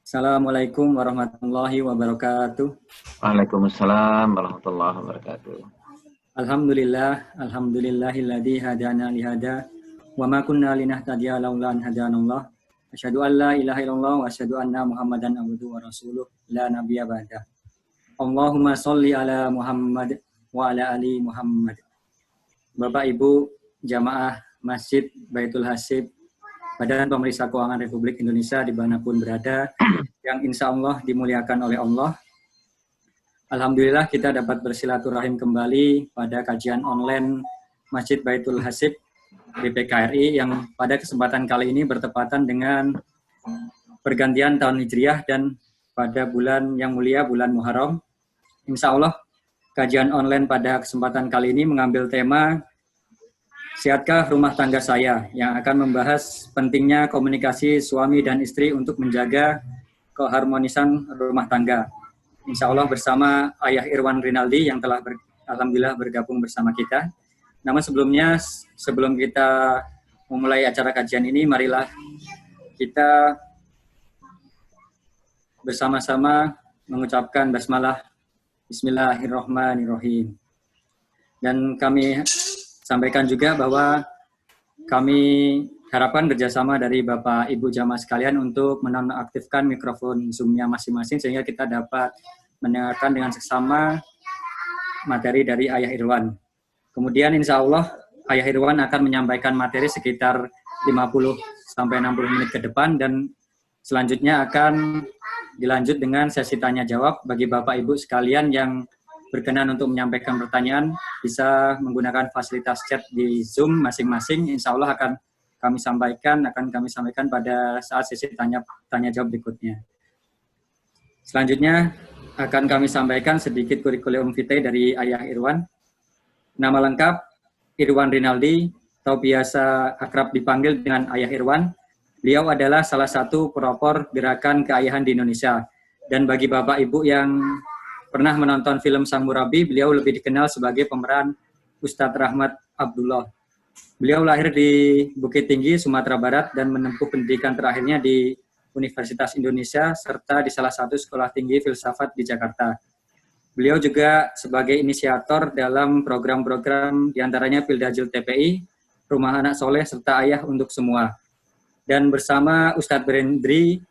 Assalamualaikum warahmatullahi wabarakatuh. Waalaikumsalam warahmatullahi wabarakatuh. Alhamdulillahilladzi hadana lihada wa ma kunna linahtadiya laula an hadanallah. Asyhadu an la ilaha illallah wa asyhadu anna Muhammadan abduhu wa rasuluh la nabiyya ba'da. Allahumma sholli ala Muhammad wa ala ali Muhammad. Bapak Ibu jamaah Masjid Baitul Hasib Badan Pemeriksa Keuangan Republik Indonesia dimanapun berada, yang insya Allah dimuliakan oleh Allah. Alhamdulillah kita dapat bersilaturahim kembali pada kajian online Masjid Baitul Hasib BPKRI yang pada kesempatan kali ini bertepatan dengan pergantian tahun Hijriah dan pada bulan yang mulia, bulan Muharram. Insya Allah kajian online pada kesempatan kali ini mengambil tema Sihatkah Rumah Tangga Saya, yang akan membahas pentingnya komunikasi suami dan istri untuk menjaga keharmonisan rumah tangga. Insya Allah bersama Ayah Irwan Rinaldi yang telah alhamdulillah bergabung bersama kita. Namun sebelumnya, sebelum kita memulai acara kajian ini, marilah kita bersama-sama mengucapkan basmalah Bismillahirrahmanirrahim. Dan kami sampaikan juga bahwa kami harapkan kerjasama dari Bapak Ibu jamaah sekalian untuk menonaktifkan mikrofon Zoom-nya masing-masing sehingga kita dapat mendengarkan dengan seksama materi dari Ayah Irwan. Kemudian insya Allah Ayah Irwan akan menyampaikan materi sekitar 50-60 menit ke depan dan selanjutnya akan dilanjut dengan sesi tanya jawab bagi Bapak Ibu sekalian yang berkenan untuk menyampaikan pertanyaan, bisa menggunakan fasilitas chat di Zoom masing-masing. Insya Allah akan kami sampaikan pada saat sesi tanya jawab berikutnya. Selanjutnya akan kami sampaikan sedikit kurikulum vitae dari Ayah Irwan. Nama lengkap Irwan Rinaldi, atau biasa akrab dipanggil dengan Ayah Irwan. Beliau adalah salah satu pelopor gerakan keayahan di Indonesia. Dan bagi Bapak Ibu yang pernah menonton film Sang Murabi, beliau lebih dikenal sebagai pemeran Ustadz Rahmat Abdullah. Beliau lahir di Bukit Tinggi, Sumatera Barat, dan menempuh pendidikan terakhirnya di Universitas Indonesia, serta di salah satu sekolah tinggi filsafat di Jakarta. Beliau juga sebagai inisiator dalam program-program diantaranya Pildajil TPI, Rumah Anak Soleh, serta Ayah Untuk Semua. Dan bersama Ustadz Berendri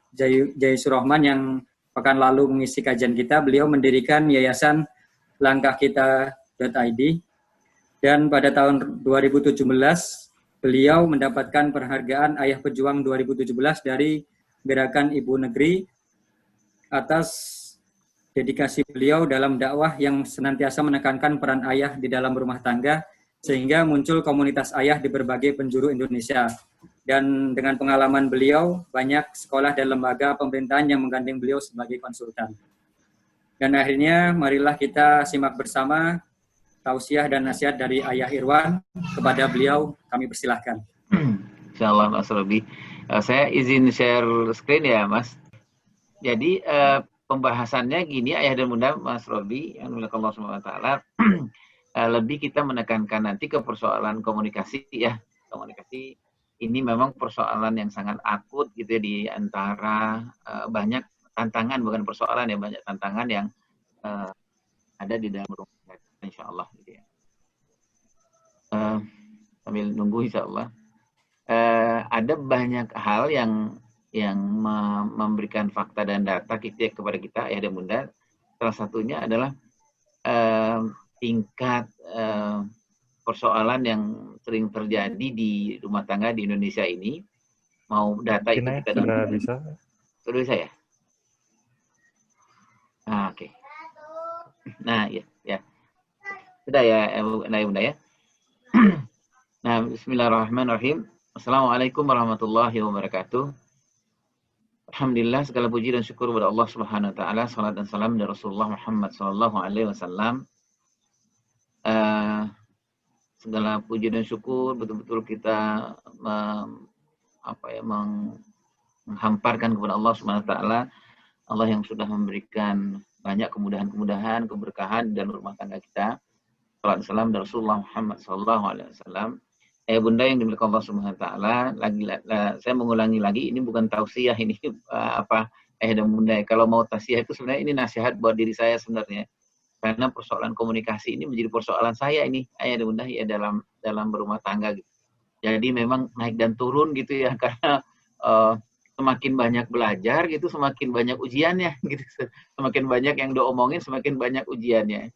Jaisurahman yang pekan lalu mengisi kajian kita, beliau mendirikan Yayasan langkahkita.id, dan pada tahun 2017 beliau mendapatkan penghargaan Ayah Pejuang 2017 dari Gerakan Ibu Negeri atas dedikasi beliau dalam dakwah yang senantiasa menekankan peran ayah di dalam rumah tangga sehingga muncul komunitas ayah di berbagai penjuru Indonesia. Dan dengan pengalaman beliau, banyak sekolah dan lembaga pemerintahan yang menggandeng beliau sebagai konsultan. Dan akhirnya, marilah kita simak bersama tausiah dan nasihat dari Ayah Irwan. Kepada beliau, kami persilahkan. Insyaallah Mas Robi. Saya izin share screen ya Mas. Jadi pembahasannya gini, Ayah dan Bunda Mas Robi, yang dimuliakan Allah Subhanahu wa taala, lebih kita menekankan nanti ke persoalan komunikasi ya. Komunikasi ini memang persoalan yang sangat akut gitu ya, di antara banyak tantangan, bukan persoalan ya, banyak tantangan yang ada di dalam rumah tangga, insya Allah gitu ya. Sambil nunggu insya Allah, ada banyak hal yang memberikan fakta dan data kita kepada kita ya dan Bunda. Salah satunya adalah tingkat persoalan yang sering terjadi di rumah tangga di Indonesia ini. Mau data itu kita sudah bisa. Sudah bisa ya? Nah, oke. Nah, ya. Sudah ya, Bunda ya. Nah, bismillahirrahmanirrahim. Assalamualaikum warahmatullahi wabarakatuh. Alhamdulillah, segala puji dan syukur kepada Allah Subhanahu wa taala, salat dan salam dari Rasulullah Muhammad sallallahu alaihi wasallam. Segala puji dan syukur betul-betul kita menghamparkan kepada Allah Subhanahu wa taala, Allah yang sudah memberikan banyak kemudahan-kemudahan, keberkahan dalam rumah tangga kita. Salam salam dari Rasulullah Muhammad sallallahu alaihi wasallam. Bunda yang dimiliki Allah Subhanahu wa taala, saya mengulangi lagi, ini bukan tausiah, ini ayah dan bunda. Kalau mau tasiah itu sebenarnya ini nasihat buat diri saya sebenarnya. Karena persoalan komunikasi ini menjadi persoalan saya ini, ayah dan bunda, ya dalam berumah tangga gitu. Jadi memang naik dan turun gitu ya, karena semakin banyak belajar gitu, semakin banyak ujiannya gitu. Semakin banyak yang diomongin, semakin banyak ujiannya.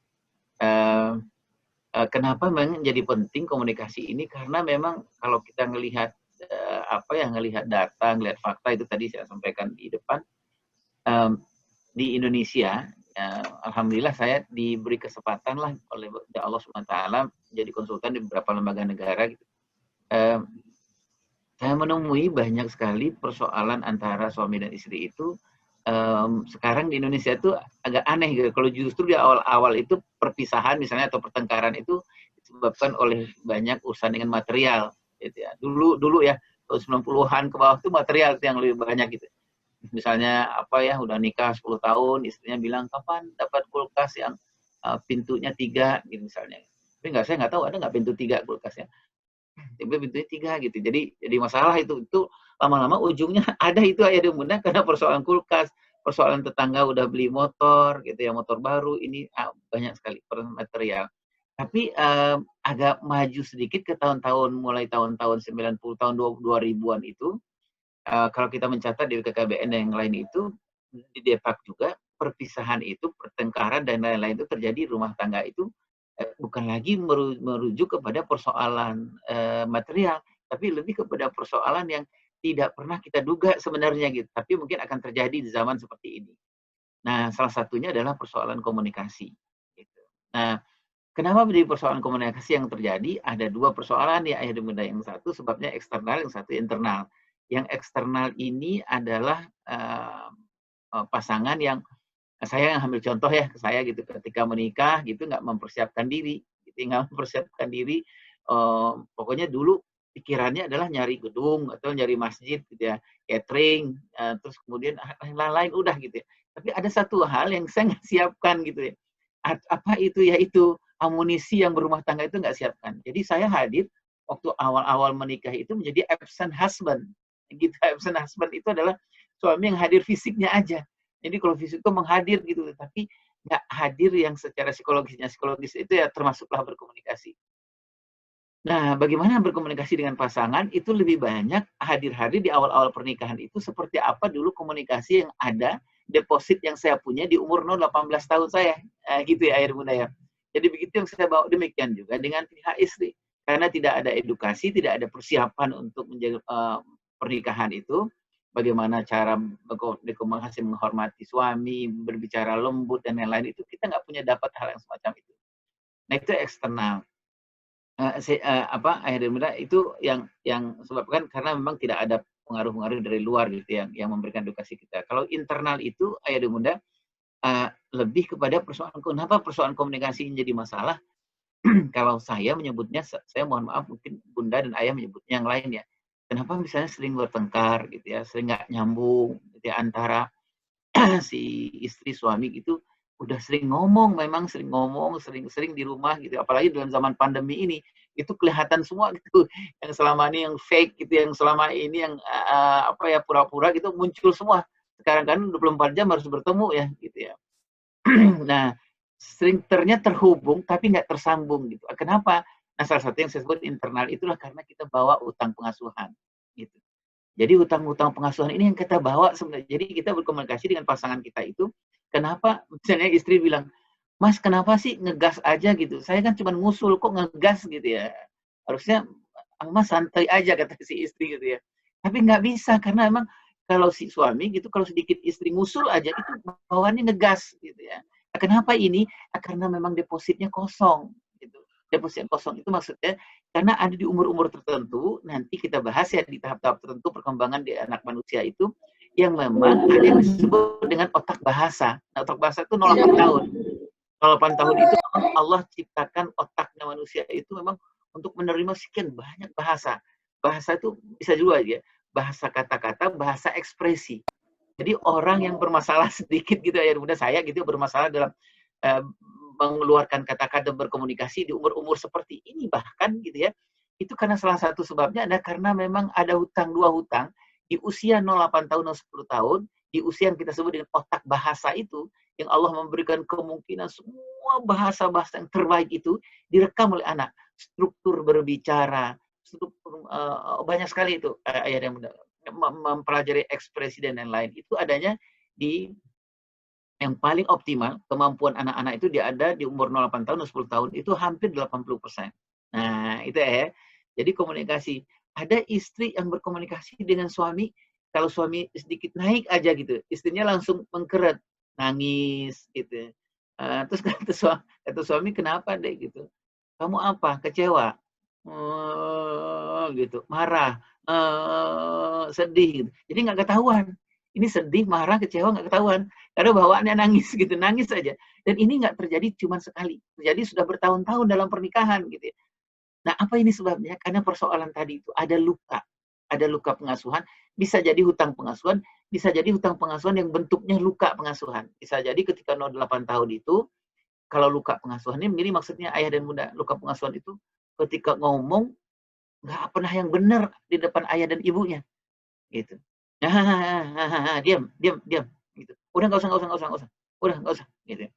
Kenapa memang jadi penting komunikasi ini? Karena memang kalau kita ngelihat ngelihat data, ngelihat fakta itu tadi saya sampaikan di depan, di Indonesia, alhamdulillah saya diberi kesempatan lah oleh Allah SWT jadi konsultan di beberapa lembaga negara gitu. Saya menemui banyak sekali persoalan antara suami dan istri itu sekarang di Indonesia itu agak aneh gitu. Kalau justru di awal-awal itu perpisahan misalnya atau pertengkaran itu disebabkan oleh banyak urusan dengan material gitu ya. Dulu ya tahun 90-an ke bawah itu material itu yang lebih banyak gitu. Misalnya apa ya, udah nikah 10 tahun, istrinya bilang kapan dapat kulkas yang pintunya 3 gitu misalnya. Tapi saya nggak tahu ada nggak pintu 3 kulkasnya. Tapi pintunya 3 gitu. Jadi masalah itu lama-lama ujungnya ada itu ayah dan bunda karena persoalan kulkas, persoalan tetangga udah beli motor gitu ya, motor baru, ini banyak sekali material. Tapi agak maju sedikit ke tahun-tahun, mulai tahun-tahun 90, tahun 2000-an itu, kalau kita mencatat di BKKBN dan yang lain itu, di Depak juga, perpisahan itu, pertengkaran dan lain-lain itu terjadi di rumah tangga itu, bukan lagi merujuk kepada persoalan material, tapi lebih kepada persoalan yang tidak pernah kita duga sebenarnya gitu, tapi mungkin akan terjadi di zaman seperti ini. Nah, salah satunya adalah persoalan komunikasi. Gitu. Nah, kenapa menjadi persoalan komunikasi yang terjadi? Ada 2 persoalan ya ayah dan bunda. Yang satu sebabnya eksternal, yang satu internal. Yang eksternal ini adalah pasangan yang saya yang ambil contoh ya ke saya gitu, ketika menikah gitu nggak mempersiapkan diri, gitu, nggak mempersiapkan diri. Pokoknya dulu pikirannya adalah nyari gedung atau nyari masjid gitu ya, catering, terus kemudian lain-lain udah gitu ya. Tapi ada satu hal yang saya nggak siapkan gitu ya. Apa itu? Yaitu amunisi yang berumah tangga itu nggak siapkan. Jadi saya hadir waktu awal-awal menikah itu menjadi absent husband. Gitu, absent husband itu adalah suami yang hadir fisiknya aja. Jadi kalau fisik itu menghadir gitu, tapi nggak hadir yang secara psikologisnya. Psikologis itu ya termasuklah berkomunikasi. Nah, bagaimana berkomunikasi dengan pasangan itu lebih banyak hadir-hadir di awal-awal pernikahan itu seperti apa dulu komunikasi yang ada, deposit yang saya punya di umur 18 tahun saya. Gitu ya, air bunda ya. Jadi begitu yang saya bawa, demikian juga dengan pihak istri. Karena tidak ada edukasi, tidak ada persiapan untuk menjaga pernikahan itu, bagaimana cara berkomunikasi, menghormati suami, berbicara lembut dan lain-lain itu kita nggak punya dapat hal yang semacam itu. Nah itu eksternal. Ayah dan bunda itu yang sebabkan karena memang tidak ada pengaruh-pengaruh dari luar gitu yang memberikan edukasi kita. Kalau internal itu ayah dan bunda lebih kepada persoalan, kenapa persoalan komunikasi ini jadi masalah? Kalau saya menyebutnya, saya mohon maaf mungkin bunda dan ayah menyebutnya yang lain ya. Kenapa misalnya sering bertengkar gitu ya, sering nggak nyambung gitu ya, antara si istri suami gitu, udah sering ngomong, memang sering di rumah gitu, apalagi dalam zaman pandemi ini, itu kelihatan semua gitu, yang selama ini yang fake gitu, yang selama ini yang pura-pura gitu muncul semua. Sekarang kan 24 jam harus bertemu ya gitu ya. Nah, sering terhubung tapi nggak tersambung gitu. Kenapa? Nah, salah satu yang saya sebut internal itulah karena kita bawa utang pengasuhan gitu. Jadi utang-utang pengasuhan ini yang kita bawa sebenarnya. Jadi kita berkomunikasi dengan pasangan kita itu, kenapa misalnya istri bilang, "Mas, kenapa sih ngegas aja gitu? Saya kan cuma ngusul kok ngegas gitu ya. Harusnya Mas santai aja," kata si istri gitu ya. Tapi nggak bisa karena emang kalau si suami gitu, kalau sedikit istri ngusul aja itu bawaannya ngegas gitu ya. Kenapa ini? Karena memang depositnya kosong gitu. Deposit kosong itu maksudnya karena ada di umur-umur tertentu, nanti kita bahas ya di tahap-tahap tertentu perkembangan di anak manusia itu, yang memang ada yang disebut dengan otak bahasa. Nah, otak bahasa itu 0,8 tahun. 0,8 tahun itu Allah ciptakan otaknya manusia itu memang untuk menerima sekian banyak bahasa. Bahasa itu bisa juga ya, bahasa kata-kata, bahasa ekspresi. Jadi orang yang bermasalah sedikit gitu ya, mudah saya gitu bermasalah dalam mengeluarkan kata-kata berkomunikasi di umur-umur seperti ini bahkan gitu ya, itu karena salah satu sebabnya ada karena memang ada 2 hutang di usia 0,8 tahun atau 10 tahun di usia yang kita sebut dengan otak bahasa itu, yang Allah memberikan kemungkinan semua bahasa-bahasa yang terbaik itu direkam oleh anak. Struktur berbicara, struktur banyak sekali itu ayat yang mempelajari ekspresi dan lain-lain. Itu adanya di yang paling optimal, kemampuan anak-anak itu dia ada di umur 0,8 tahun, 10 tahun, itu hampir 80%. Nah, itu ya. Jadi komunikasi. Ada istri yang berkomunikasi dengan suami, kalau suami sedikit naik aja gitu, istrinya langsung mengkeret, nangis gitu. Terus kata suami, kenapa deh gitu? Kamu apa? Kecewa? Gitu. Marah? Sedih gitu. Jadi nggak ketahuan. Ini sedih, marah, kecewa nggak ketahuan. Karena bawaannya nangis gitu, nangis saja. Dan ini nggak terjadi cuma sekali. Terjadi sudah bertahun-tahun dalam pernikahan gitu ya. Nah, apa ini sebabnya? Karena persoalan tadi itu ada luka. Ada luka pengasuhan, bisa jadi hutang pengasuhan, bisa jadi hutang pengasuhan yang bentuknya luka pengasuhan. Bisa jadi ketika 0,8 tahun itu, kalau luka pengasuhan ini begini maksudnya ayah dan bunda. Luka pengasuhan itu ketika ngomong, nggak pernah yang benar di depan ayah dan ibunya. Gitu. Diam, diam, diam. Gitu. Udah nggak usah. Udah nggak usah. Gitu.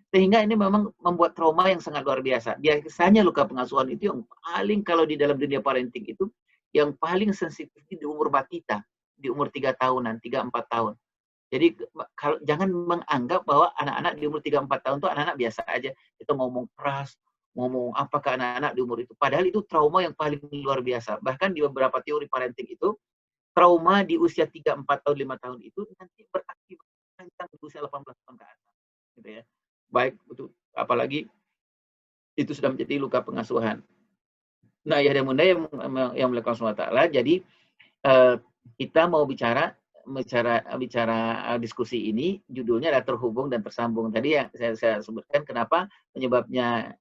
Sehingga ini memang membuat trauma yang sangat luar biasa. Biasanya luka pengasuhan itu yang paling kalau di dalam dunia parenting itu yang paling sensitif di umur batita, di umur 3 tahunan, 3-4 tahun. Jadi kalau jangan menganggap bahwa anak-anak di umur 3-4 tahun itu anak-anak biasa aja. Itu ngomong keras, ngomong apa ke anak-anak di umur itu. Padahal itu trauma yang paling luar biasa. Bahkan di beberapa teori parenting itu, trauma di usia 3-4 tahun, 5 tahun itu nanti berakibat panjang di usia 18 tahun ke atas. Gitu ya. Baik, betul. Apalagi itu sudah menjadi luka pengasuhan. Nah, ya dan bunda yang melakukan SWT. Jadi kita mau bicara diskusi ini, judulnya adalah terhubung dan tersambung. Tadi yang saya sebutkan kenapa penyebabnya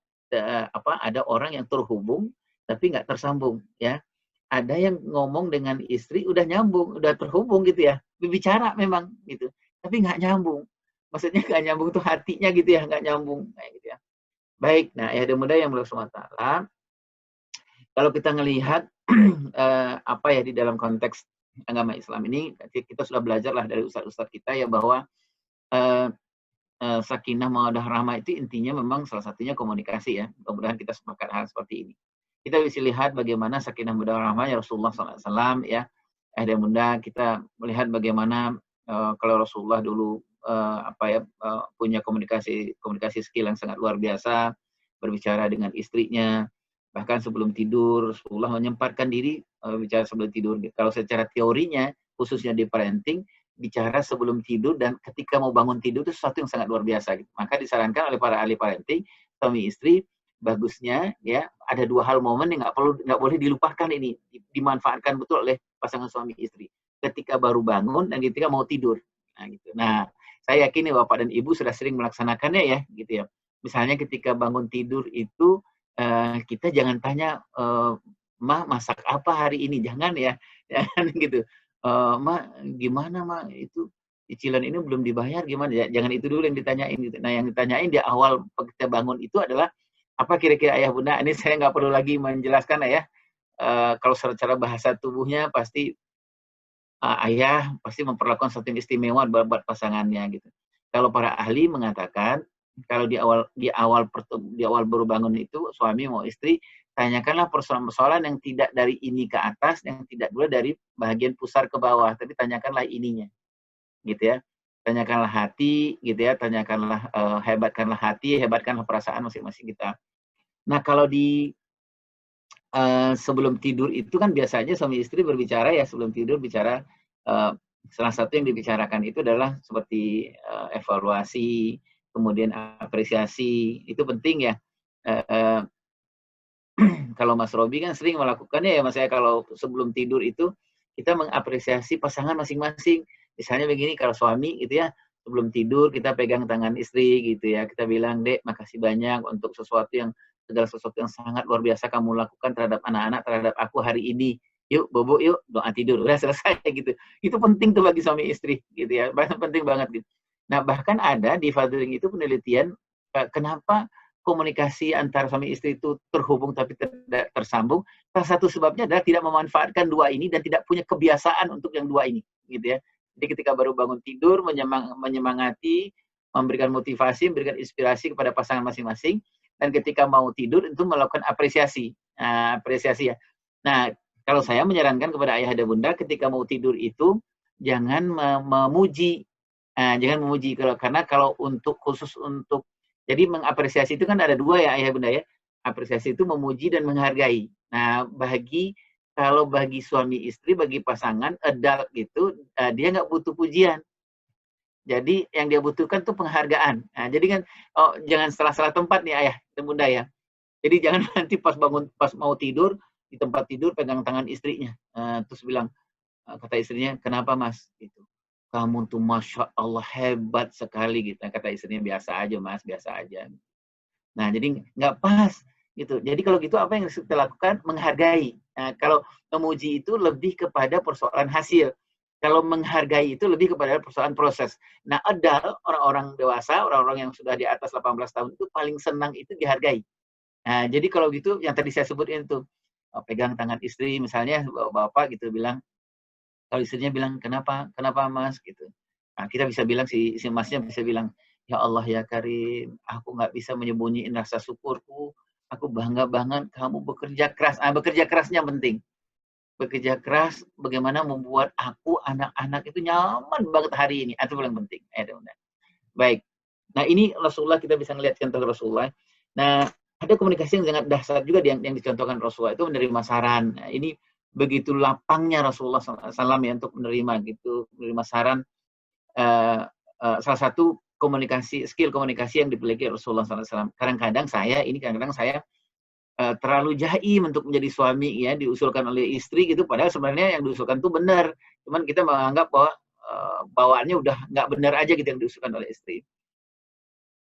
ada orang yang terhubung tapi nggak tersambung, ya. Ada yang ngomong dengan istri udah nyambung, udah terhubung gitu ya, berbicara memang gitu, tapi nggak nyambung. Maksudnya nggak nyambung tuh hatinya gitu ya, nggak nyambung kayak gitu ya. Baik, nah ya mudah yang melakukan SWT. Kalau kita ngelihat apa ya di dalam konteks agama Islam ini, kita sudah belajar lah dari ustadz-ustadz kita ya bahwa sakinah mawaddah rahmah itu intinya memang salah satunya komunikasi ya. Mudah-mudahan kita sepakat hal seperti ini. Kita bisa lihat bagaimana sakinah mawaddah rahmah ya Rasulullah SAW ya. Dan bunda kita melihat bagaimana kalau Rasulullah dulu punya komunikasi skill yang sangat luar biasa, berbicara dengan istrinya, bahkan sebelum tidur Rasulullah menyempatkan diri bicara sebelum tidur. Kalau secara teorinya khususnya di parenting, bicara sebelum tidur dan ketika mau bangun tidur itu sesuatu yang sangat luar biasa. Maka disarankan oleh para ahli parenting, suami istri, bagusnya ya ada 2 hal momen yang nggak boleh dilupakan ini, dimanfaatkan betul oleh pasangan suami istri. Ketika baru bangun dan ketika mau tidur. Nah, gitu. Nah, saya yakin bapak dan ibu sudah sering melaksanakannya ya, gitu ya. Misalnya ketika bangun tidur itu kita jangan tanya, "Ma, masak apa hari ini?" Jangan ya, jangan gitu. "Ma, gimana Ma, itu cicilan ini belum dibayar gimana?" Ya, jangan itu dulu yang ditanyain gitu. Nah, yang ditanyain di awal kita bangun itu adalah, apa kira-kira ayah bunda, ini saya nggak perlu lagi menjelaskan ya. Kalau secara bahasa tubuhnya pasti ayah pasti memperlakukan sesuatu yang istimewa buat pasangannya gitu. Kalau para ahli mengatakan, kalau di awal baru bangun itu suami mau istri, tanyakanlah persoalan-persoalan yang tidak dari ini ke atas, yang tidak pula dari bagian pusar ke bawah, tapi tanyakanlah ininya, gitu ya. Tanyakanlah hati, gitu ya. Tanyakanlah hebatkanlah hati, hebatkanlah perasaan masing-masing kita. Nah, kalau di sebelum tidur itu kan biasanya suami istri berbicara ya sebelum tidur bicara. Salah satu yang dibicarakan itu adalah seperti evaluasi, kemudian apresiasi, itu penting ya. Kalau Mas Robi kan sering melakukannya ya Mas ya, kalau sebelum tidur itu kita mengapresiasi pasangan masing-masing. Misalnya begini, kalau suami gitu ya, sebelum tidur kita pegang tangan istri gitu ya, kita bilang, "Dek, makasih banyak untuk segala sesuatu yang sangat luar biasa kamu lakukan terhadap anak-anak, terhadap aku hari ini. Yuk, bobo yuk, doa tidur." Udah selesai gitu. Itu penting tuh bagi suami istri gitu ya, penting banget gitu. Nah, bahkan ada di fathering itu penelitian kenapa komunikasi antara suami istri itu terhubung tapi tidak tersambung. Salah satu sebabnya adalah tidak memanfaatkan dua ini dan tidak punya kebiasaan untuk yang dua ini, gitu ya. Jadi ketika baru bangun tidur, menyemangati, memberikan motivasi, memberikan inspirasi kepada pasangan masing-masing, dan ketika mau tidur itu melakukan apresiasi. Nah, apresiasi ya. Nah, kalau saya menyarankan kepada ayah dan bunda ketika mau tidur itu jangan memuji. Nah, jangan memuji karena kalau khusus untuk jadi mengapresiasi itu kan ada dua ya ayah bunda ya. Apresiasi itu memuji dan menghargai. Nah, kalau bagi suami istri, bagi pasangan adult gitu, dia nggak butuh pujian. Jadi yang dia butuhkan tuh penghargaan. Nah, jadi kan jangan salah-salah tempat nih ayah dan bunda ya. Jadi jangan nanti pas mau tidur di tempat tidur pegang tangan istrinya, terus bilang kata istrinya, kenapa mas? Gitu. Kamu tuh masya Allah hebat sekali gitu. Kata istrinya biasa aja mas, biasa aja. Nah jadi nggak pas gitu. Jadi kalau gitu apa yang kita lakukan? Menghargai. Nah, kalau memuji itu lebih kepada persoalan hasil. Kalau menghargai itu lebih kepada persoalan proses. Nah, orang-orang dewasa, orang-orang yang sudah di atas 18 tahun itu paling senang itu dihargai. Nah, jadi kalau gitu yang tadi saya sebutin itu, pegang tangan istri misalnya bapak gitu bilang, kalau istrinya bilang kenapa mas gitu. Nah, kita bisa bilang si masnya bisa bilang, ya Allah ya Karim, aku nggak bisa menyembunyiin rasa syukurku. Aku bangga banget kamu bekerja keras. Bekerja kerasnya penting. Bekerja keras bagaimana membuat aku anak-anak itu nyaman banget hari ini. Itu paling penting. Baik. Nah ini Rasulullah kita bisa melihat contoh Rasulullah. Nah ada komunikasi yang sangat dasar juga yang dicontohkan Rasulullah itu menerima saran. Nah, ini begitu lapangnya Rasulullah SAW ya untuk menerima saran. Salah satu skill komunikasi yang dimiliki Rasulullah SAW. Kadang-kadang saya terlalu jaim untuk menjadi suami ya, diusulkan oleh istri gitu, padahal sebenarnya yang diusulkan itu benar, cuman kita menganggap bahwa bawaannya udah nggak benar aja gitu yang diusulkan oleh istri.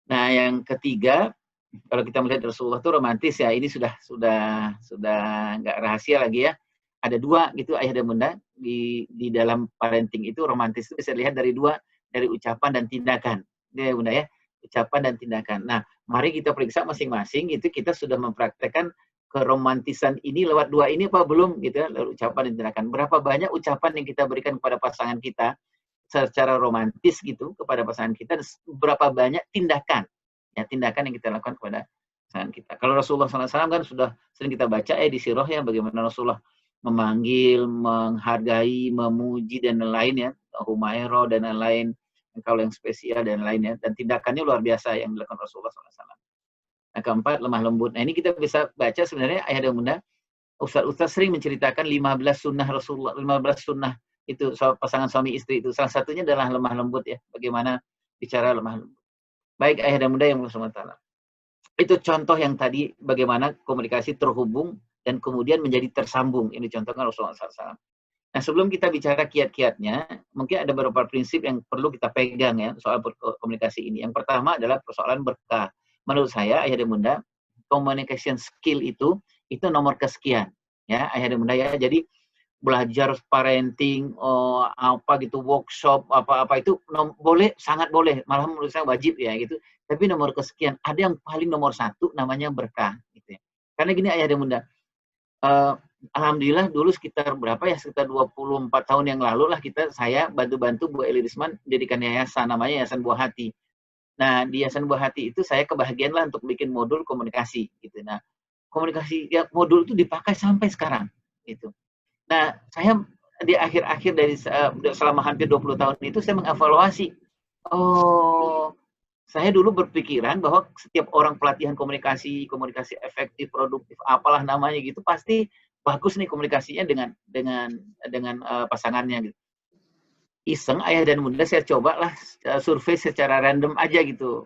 Nah yang ketiga, kalau kita melihat Rasulullah itu romantis ya, ini sudah nggak rahasia lagi ya, ada dua gitu ayah dan bunda di dalam parenting itu romantis itu bisa dilihat dari ucapan dan tindakan, ya bunda ya, ucapan dan tindakan. Nah mari kita periksa masing-masing itu kita sudah mempraktekkan keromantisan ini lewat dua ini apa belum gitu ya, lewat ucapan dan tindakan. Berapa banyak ucapan yang kita berikan kepada pasangan kita secara romantis gitu kepada pasangan kita, berapa banyak tindakan yang kita lakukan kepada pasangan kita. Kalau Rasulullah SAW kan sudah sering kita baca di sirah ya, bagaimana Rasulullah memanggil, menghargai, memuji dan lain-lain ya, Humairah dan lain-lain, kalau yang spesial dan lainnya, dan tindakannya luar biasa yang dilakukan Rasulullah SAW. Nah, keempat, lemah lembut. Nah, ini kita bisa baca sebenarnya ayah dan bunda, ustaz-ustaz sering menceritakan 15 sunnah Rasulullah, 15 sunnah itu pasangan suami istri itu. Salah satunya adalah lemah lembut ya, bagaimana bicara lemah lembut. Baik ayah dan bunda yang Allah, itu contoh yang tadi bagaimana komunikasi terhubung dan kemudian menjadi tersambung. Ini contohnya Rasulullah SAW. Nah sebelum kita bicara kiat-kiatnya, mungkin ada beberapa prinsip yang perlu kita pegang ya soal komunikasi ini. Yang pertama adalah persoalan berkah. Menurut saya ayah dan bunda, communication skill itu nomor kesekian ya ayah dan bunda ya. Jadi belajar parenting apa gitu, workshop apa itu boleh, sangat boleh, malah menurut saya wajib ya gitu. Tapi nomor kesekian ada yang paling nomor satu namanya berkah gitu ya. Karena gini ayah dan bunda, alhamdulillah dulu sekitar 24 tahun yang lalu lah saya bantu Bu Eli Risman mendirikan yayasan namanya Yayasan Buah Hati. Nah di Yayasan Buah Hati itu saya kebahagiaan lah untuk bikin modul komunikasi gitu. Nah komunikasi ya, modul itu dipakai sampai sekarang gitu. Nah, saya di akhir-akhir dari selama hampir 20 tahun itu saya mengevaluasi. Oh, saya dulu berpikiran bahwa setiap orang pelatihan komunikasi efektif, produktif, apalah namanya gitu, pasti bagus nih komunikasinya dengan pasangannya gitu. Iseng ayah dan bunda saya cobalah survei secara random aja gitu.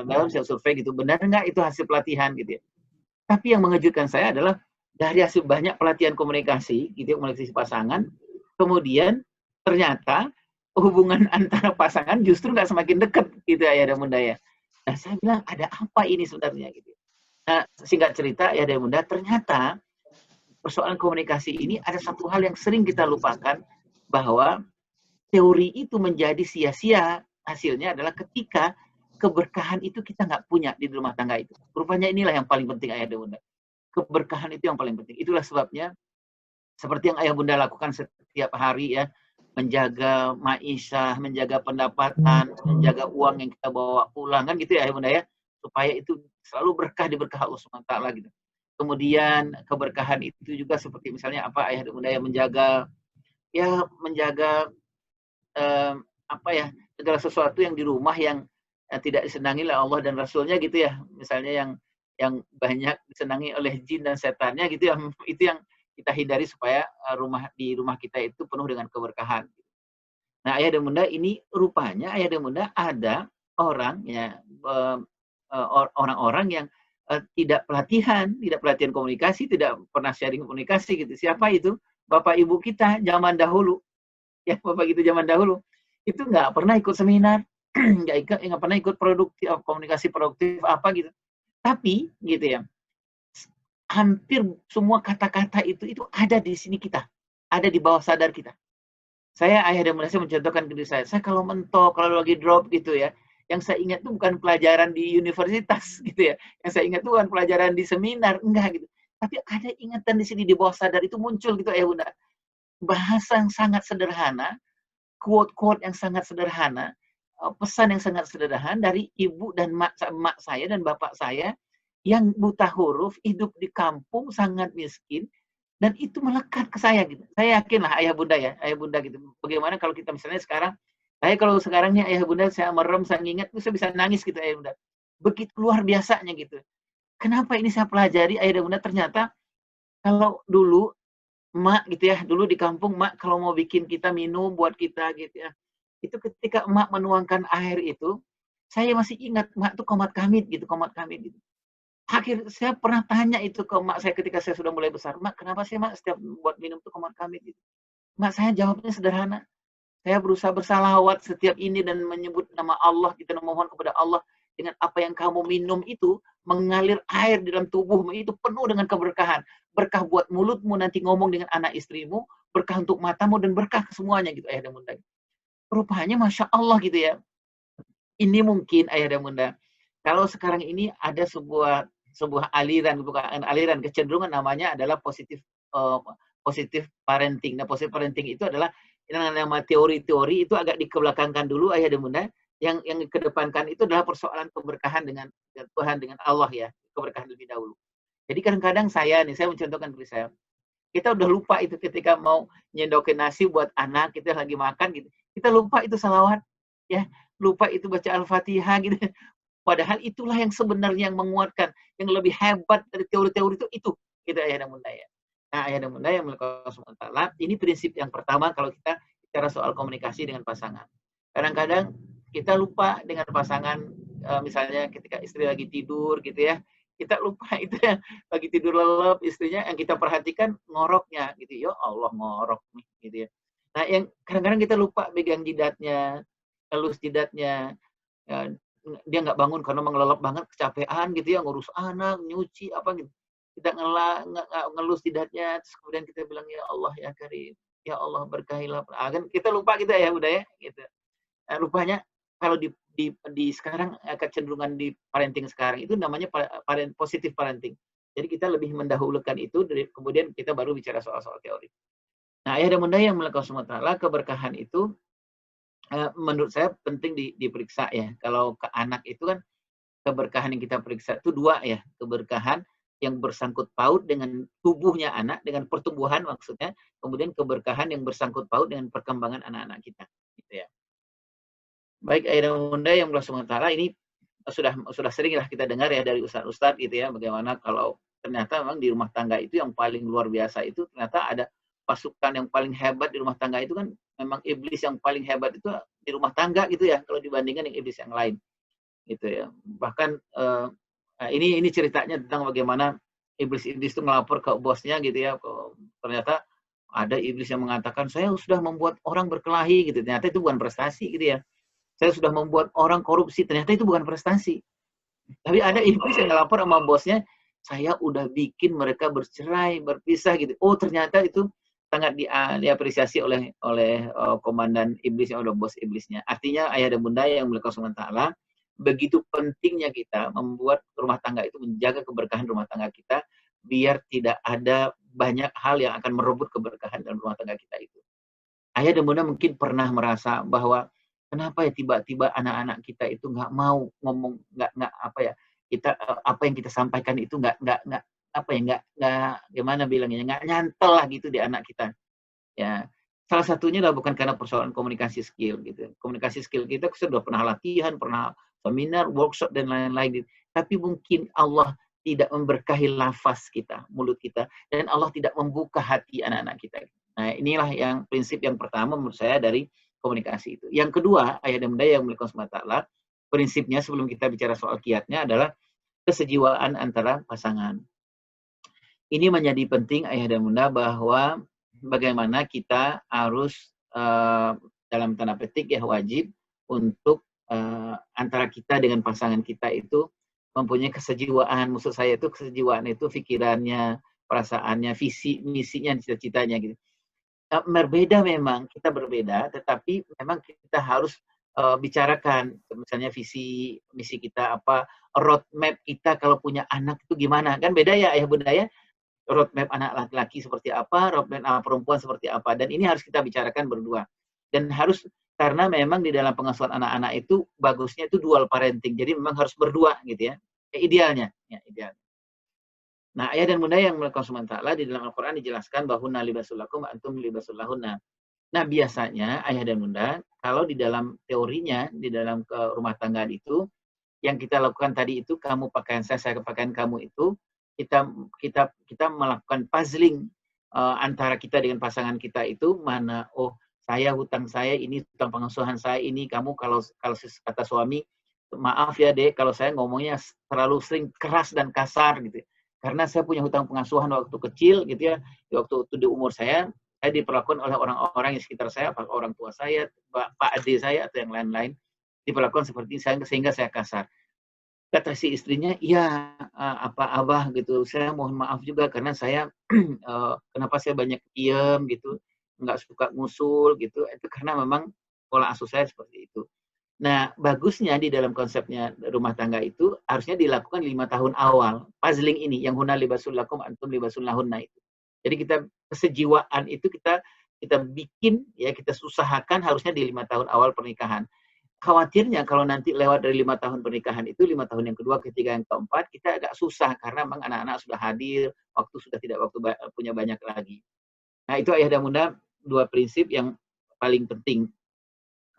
Dalam saya survei gitu, benar nggak itu hasil pelatihan gitu ya. Tapi yang mengejutkan saya adalah dari hasil banyak pelatihan komunikasi, gitu, komunikasi pasangan, kemudian ternyata hubungan antara pasangan justru nggak semakin dekat, gitu ya dan bunda ya. Nah saya bilang ada apa ini sebenarnya gitu. Nah singkat cerita ya dan bunda, ternyata persoalan komunikasi ini ada satu hal yang sering kita lupakan, bahwa teori itu menjadi sia-sia hasilnya adalah ketika keberkahan itu kita nggak punya di rumah tangga itu. Rupanya inilah yang paling penting ayah dan bunda. Keberkahan itu yang paling penting. Itulah sebabnya seperti yang ayah bunda lakukan setiap hari ya, menjaga maisha, menjaga pendapatan, menjaga uang yang kita bawa pulang, kan gitu ya Ayah Bunda ya, supaya itu selalu berkah di berkah Allah SWT gitu. Kemudian keberkahan itu juga seperti misalnya apa Ayah Bunda ya, menjaga eh, apa ya, segala sesuatu yang di rumah yang tidak disenangi oleh Allah dan Rasulnya gitu ya, misalnya yang banyak disenangi oleh jin dan setannya gitu ya, itu yang kita hindari supaya di rumah kita itu penuh dengan keberkahan. Nah, Ayah dan Bunda, ini rupanya Ayah dan Bunda ada orang ya, orang-orang yang tidak pelatihan komunikasi, tidak pernah sharing komunikasi gitu. Siapa itu? Bapak Ibu kita zaman dahulu. Ya, Bapak itu zaman dahulu. Itu nggak pernah ikut seminar, nggak pernah ikut komunikasi produktif apa gitu. Tapi gitu ya, hampir semua kata-kata itu ada di sini kita, ada di bawah sadar kita. Saya Ayah dan Bunda saya mencontohkan ke diri saya kalau mentok, kalau lagi drop gitu ya, yang saya ingat itu bukan pelajaran di universitas gitu ya, yang saya ingat itu bukan pelajaran di seminar, enggak gitu. Tapi ada ingatan di sini di bawah sadar itu muncul gitu Ayah Bunda. Bahasa yang sangat sederhana, quote-quote yang sangat sederhana, pesan yang sangat sederhana dari ibu dan mak saya dan bapak saya yang buta huruf, hidup di kampung, sangat miskin, dan itu melekat ke saya gitu. Saya yakin lah Ayah Bunda gitu. Bagaimana kalau kita misalnya sekarang, saya kalau sekarangnya Ayah Bunda saya merem, saya ingat, saya bisa nangis gitu Ayah Bunda. Begitu luar biasanya gitu. Kenapa ini saya pelajari Ayah dan Bunda, ternyata kalau dulu emak gitu ya, dulu di kampung emak kalau mau bikin kita minum buat kita gitu ya, itu ketika emak menuangkan air itu, saya masih ingat emak tuh komat kamit gitu, komat kamit gitu. Saya pernah tanya itu ke emak saya ketika saya sudah mulai besar, "Mak, kenapa sih Mak setiap buat minum tuh komat kamit gitu?" Mak saya jawabnya sederhana, "Saya berusaha bersalawat setiap ini dan menyebut nama Allah, kita memohon kepada Allah dengan apa yang kamu minum itu mengalir air di dalam tubuhmu itu penuh dengan keberkahan. Berkah buat mulutmu nanti ngomong dengan anak istrimu, berkah untuk matamu dan berkah ke semuanya gitu Ayah dan Bunda." Rupanya Masya Allah gitu ya. Ini mungkin Ayah dan Bunda, kalau sekarang ini ada sebuah aliran, bukan aliran, kecenderungan namanya adalah positif parenting. Nah, positif parenting itu adalah nama teori-teori itu agak dikebelakangkan dulu Ayah dan Bunda. Yang kedepankan itu adalah persoalan keberkahan dengan Tuhan, dengan Allah ya, keberkahan lebih dahulu. Jadi kadang-kadang saya mencontohkan diri saya. Kita udah lupa itu ketika mau nyendokin nasi buat anak, kita lagi makan gitu. Kita lupa itu salawat, ya, lupa itu baca Al-Fatihah gitu. Padahal itulah yang sebenarnya yang menguatkan, yang lebih hebat dari teori-teori itu gitu Ayah dan Bunda ya. Nah, Ayah dan Bunda yang SWT, ini prinsip yang pertama kalau kita bicara soal komunikasi dengan pasangan. Kadang-kadang kita lupa dengan pasangan, misalnya ketika istri lagi tidur gitu ya, kita lupa itu ya, lagi tidur lelap istrinya, yang kita perhatikan ngoroknya gitu. Ya Allah, ngorok nih gitu ya. Nah, yang kadang-kadang kita lupa pegang jidatnya, elus jidatnya, ya, dia nggak bangun karena mengelelep banget, kecapean gitu ya, ngurus anak, nyuci apa gitu. Kita ngelus jidatnya, terus kemudian kita bilang ya Allah ya Karim, ya Allah berkahilah. Kan kita lupa gitu ya udah ya gitu. Nah, rupanya kalau di sekarang kecenderungan di parenting sekarang itu namanya positif parenting. Jadi kita lebih mendahulukan itu, kemudian kita baru bicara soal teori. Nah, Ayah dan Bunda yang melakukan SWT, keberkahan itu menurut saya penting diperiksa ya. Kalau ke anak itu kan keberkahan yang kita periksa itu dua ya. Keberkahan yang bersangkut paut dengan tubuhnya anak, dengan pertumbuhan maksudnya. Kemudian keberkahan yang bersangkut paut dengan perkembangan anak-anak kita. Gitu ya. Baik Ayah dan Bunda yang Allah SWT, ini sudah sering lah kita dengar ya dari ustadz-ustadz gitu ya, bagaimana kalau ternyata memang di rumah tangga itu yang paling luar biasa itu ternyata ada pasukan yang paling hebat di rumah tangga itu kan memang iblis yang paling hebat itu di rumah tangga gitu ya, kalau dibandingkan dengan iblis yang lain gitu ya. Bahkan ini ceritanya tentang bagaimana iblis itu melapor ke bosnya gitu ya, ternyata ada iblis yang mengatakan saya sudah membuat orang berkelahi gitu, ternyata itu bukan prestasi gitu ya. Saya sudah membuat orang korupsi, ternyata itu bukan prestasi. Tapi ada iblis yang lapor sama bosnya, saya udah bikin mereka bercerai, berpisah gitu. Oh, ternyata itu sangat diapresiasi oleh komandan iblis yang udah bos iblisnya. Artinya Ayah dan Bunda yang melakukan SWT, begitu pentingnya kita membuat rumah tangga itu, menjaga keberkahan rumah tangga kita, biar tidak ada banyak hal yang akan merebut keberkahan dalam rumah tangga kita itu. Ayah dan bunda mungkin pernah merasa bahwa kenapa ya tiba-tiba anak-anak kita itu nggak mau ngomong, nggak apa ya, kita apa yang kita sampaikan itu nggak apa ya, nggak gimana bilangnya, nggak nyantol lah gitu di anak kita. Ya, salah satunya adalah bukan karena persoalan komunikasi skill gitu. Komunikasi skill kita sudah pernah latihan, pernah seminar, workshop dan lain-lain. Tapi mungkin Allah tidak memberkahi lafaz kita, mulut kita, dan Allah tidak membuka hati anak-anak kita. Nah, inilah yang prinsip yang pertama menurut saya dari komunikasi itu. Yang kedua, ayah dan bunda yang memiliki SWT, prinsipnya sebelum kita bicara soal kiatnya adalah kesejiwaan antara pasangan. Ini menjadi penting ayah dan bunda bahwa bagaimana kita harus dalam tanda petik ya wajib untuk antara kita dengan pasangan kita itu mempunyai kesejiwaan. Maksud saya itu kesejiwaan itu pikirannya, perasaannya, visi, misinya, cita-citanya gitu. Berbeda memang, kita berbeda, tetapi memang kita harus bicarakan misalnya visi, misi kita apa, roadmap kita kalau punya anak itu gimana. Kan beda ya ayah bunda ya. Roadmap anak laki-laki seperti apa, roadmap anak perempuan seperti apa. Dan ini harus kita bicarakan berdua. Dan harus, karena memang di dalam pengasuhan anak-anak itu bagusnya itu dual parenting. Jadi memang harus berdua gitu ya. Idealnya. Ya, ideal. Nah, ayah dan bunda yang melakukan SWT di dalam Al-Quran dijelaskan bahwa hunna libasul lakum antum libasul lahunna. Nah, biasanya ayah dan bunda, kalau di dalam teorinya, di dalam rumah tangga itu, yang kita lakukan tadi itu, kamu pakaian saya pakaian kamu itu, kita melakukan puzzling antara kita dengan pasangan kita itu, mana, oh saya hutang saya ini, hutang pengasuhan saya ini, kamu kalau kata suami, maaf ya dek, kalau saya ngomongnya terlalu sering keras dan kasar gitu. Karena saya punya hutang pengasuhan waktu kecil gitu ya, waktu itu di umur saya diperlakukan oleh orang-orang di sekitar saya, apakah orang tua saya, pak adik saya atau yang lain-lain, diperlakukan seperti saya sehingga saya kasar. Kata si istrinya, iya apa abah gitu, saya mohon maaf juga karena saya kenapa saya banyak diem gitu, nggak suka ngusul gitu, itu karena memang pola asuh saya seperti itu. Nah, bagusnya di dalam konsepnya rumah tangga itu harusnya dilakukan 5 tahun awal. Puzzling ini, yang hunna libasul lakum antum libasul lahunna itu. Jadi kita kesejiwaan itu kita bikin, ya kita usahakan harusnya di 5 tahun awal pernikahan. Khawatirnya kalau nanti lewat dari 5 tahun pernikahan itu, 5 tahun yang kedua, ketiga, yang keempat, kita agak susah karena memang anak-anak sudah hadir, waktu sudah tidak punya banyak lagi. Nah, itu ayah dan bunda, 2 prinsip yang paling penting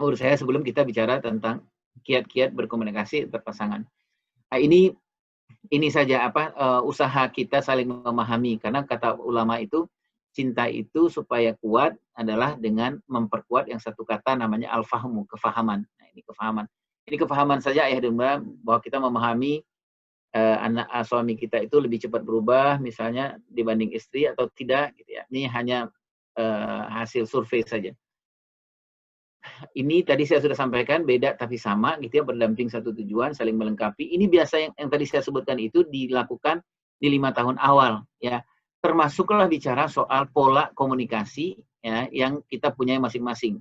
menurut saya sebelum kita bicara tentang kiat-kiat berkomunikasi antar pasangan. Nah, ini saja usaha kita saling memahami, karena kata ulama itu cinta itu supaya kuat adalah dengan memperkuat yang satu kata namanya al-fahmu, kefahaman. Nah, ini kefahaman. Ini kefahaman saja ayah dan bunda bahwa kita memahami suami kita itu lebih cepat berubah misalnya dibanding istri atau tidak gitu ya. Ini hanya hasil survei saja. Ini tadi saya sudah sampaikan beda tapi sama gitu ya, berdamping satu tujuan, saling melengkapi. Ini biasa yang tadi saya sebutkan itu dilakukan di 5 tahun awal ya. Termasuklah bicara soal pola komunikasi ya yang kita punya masing-masing.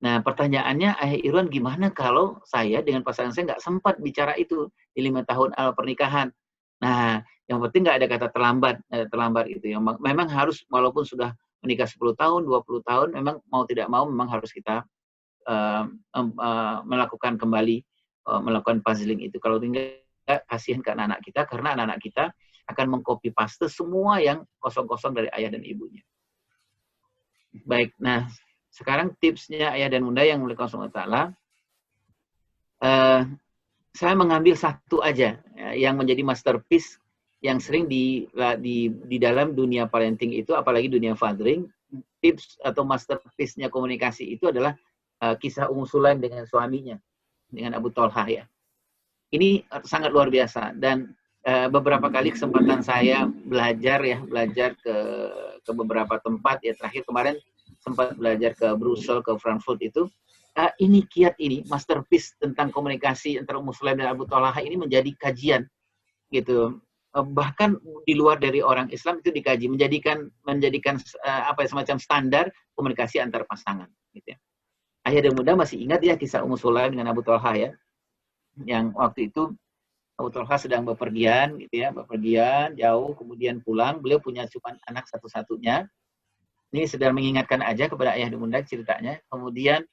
Nah, pertanyaannya Ayah Irwan, gimana kalau saya dengan pasangan saya nggak sempat bicara itu di 5 tahun awal pernikahan? Nah, yang penting nggak ada kata terlambat itu ya. Memang harus walaupun sudah menikah 10 tahun, 20 tahun, memang mau tidak mau memang harus kita melakukan kembali, melakukan puzzling itu. Kalau tidak, kasihan ke anak-anak kita, karena anak-anak kita akan mengcopy paste semua yang kosong-kosong dari ayah dan ibunya. Baik, nah sekarang tipsnya ayah dan bunda yang memiliki Allah, saya mengambil satu aja yang menjadi masterpiece yang sering di dalam dunia parenting itu, apalagi dunia fathering, tips atau masterpiece-nya komunikasi itu adalah kisah Ummu Sulaim dengan suaminya, dengan Abu Thalhah ya. Ini sangat luar biasa, dan beberapa kali kesempatan saya belajar ke beberapa tempat ya. Terakhir kemarin sempat belajar ke Brussels, ke Frankfurt itu. Ini kiat ini, masterpiece tentang komunikasi antara Ummu Sulaim dan Abu Thalhah ini menjadi kajian gitu. Bahkan di luar dari orang Islam itu dikaji, menjadikan semacam standar komunikasi antar pasangan gitu ya. Ayah dan bunda masih ingat ya kisah Ummu Sulaim dengan Abu Thalhah ya, yang waktu itu Abu Thalhah sedang bepergian gitu ya, bepergian jauh, kemudian pulang, beliau punya cuma anak satu-satunya, Ini sedang mengingatkan aja kepada ayah dan bunda ceritanya. Kemudian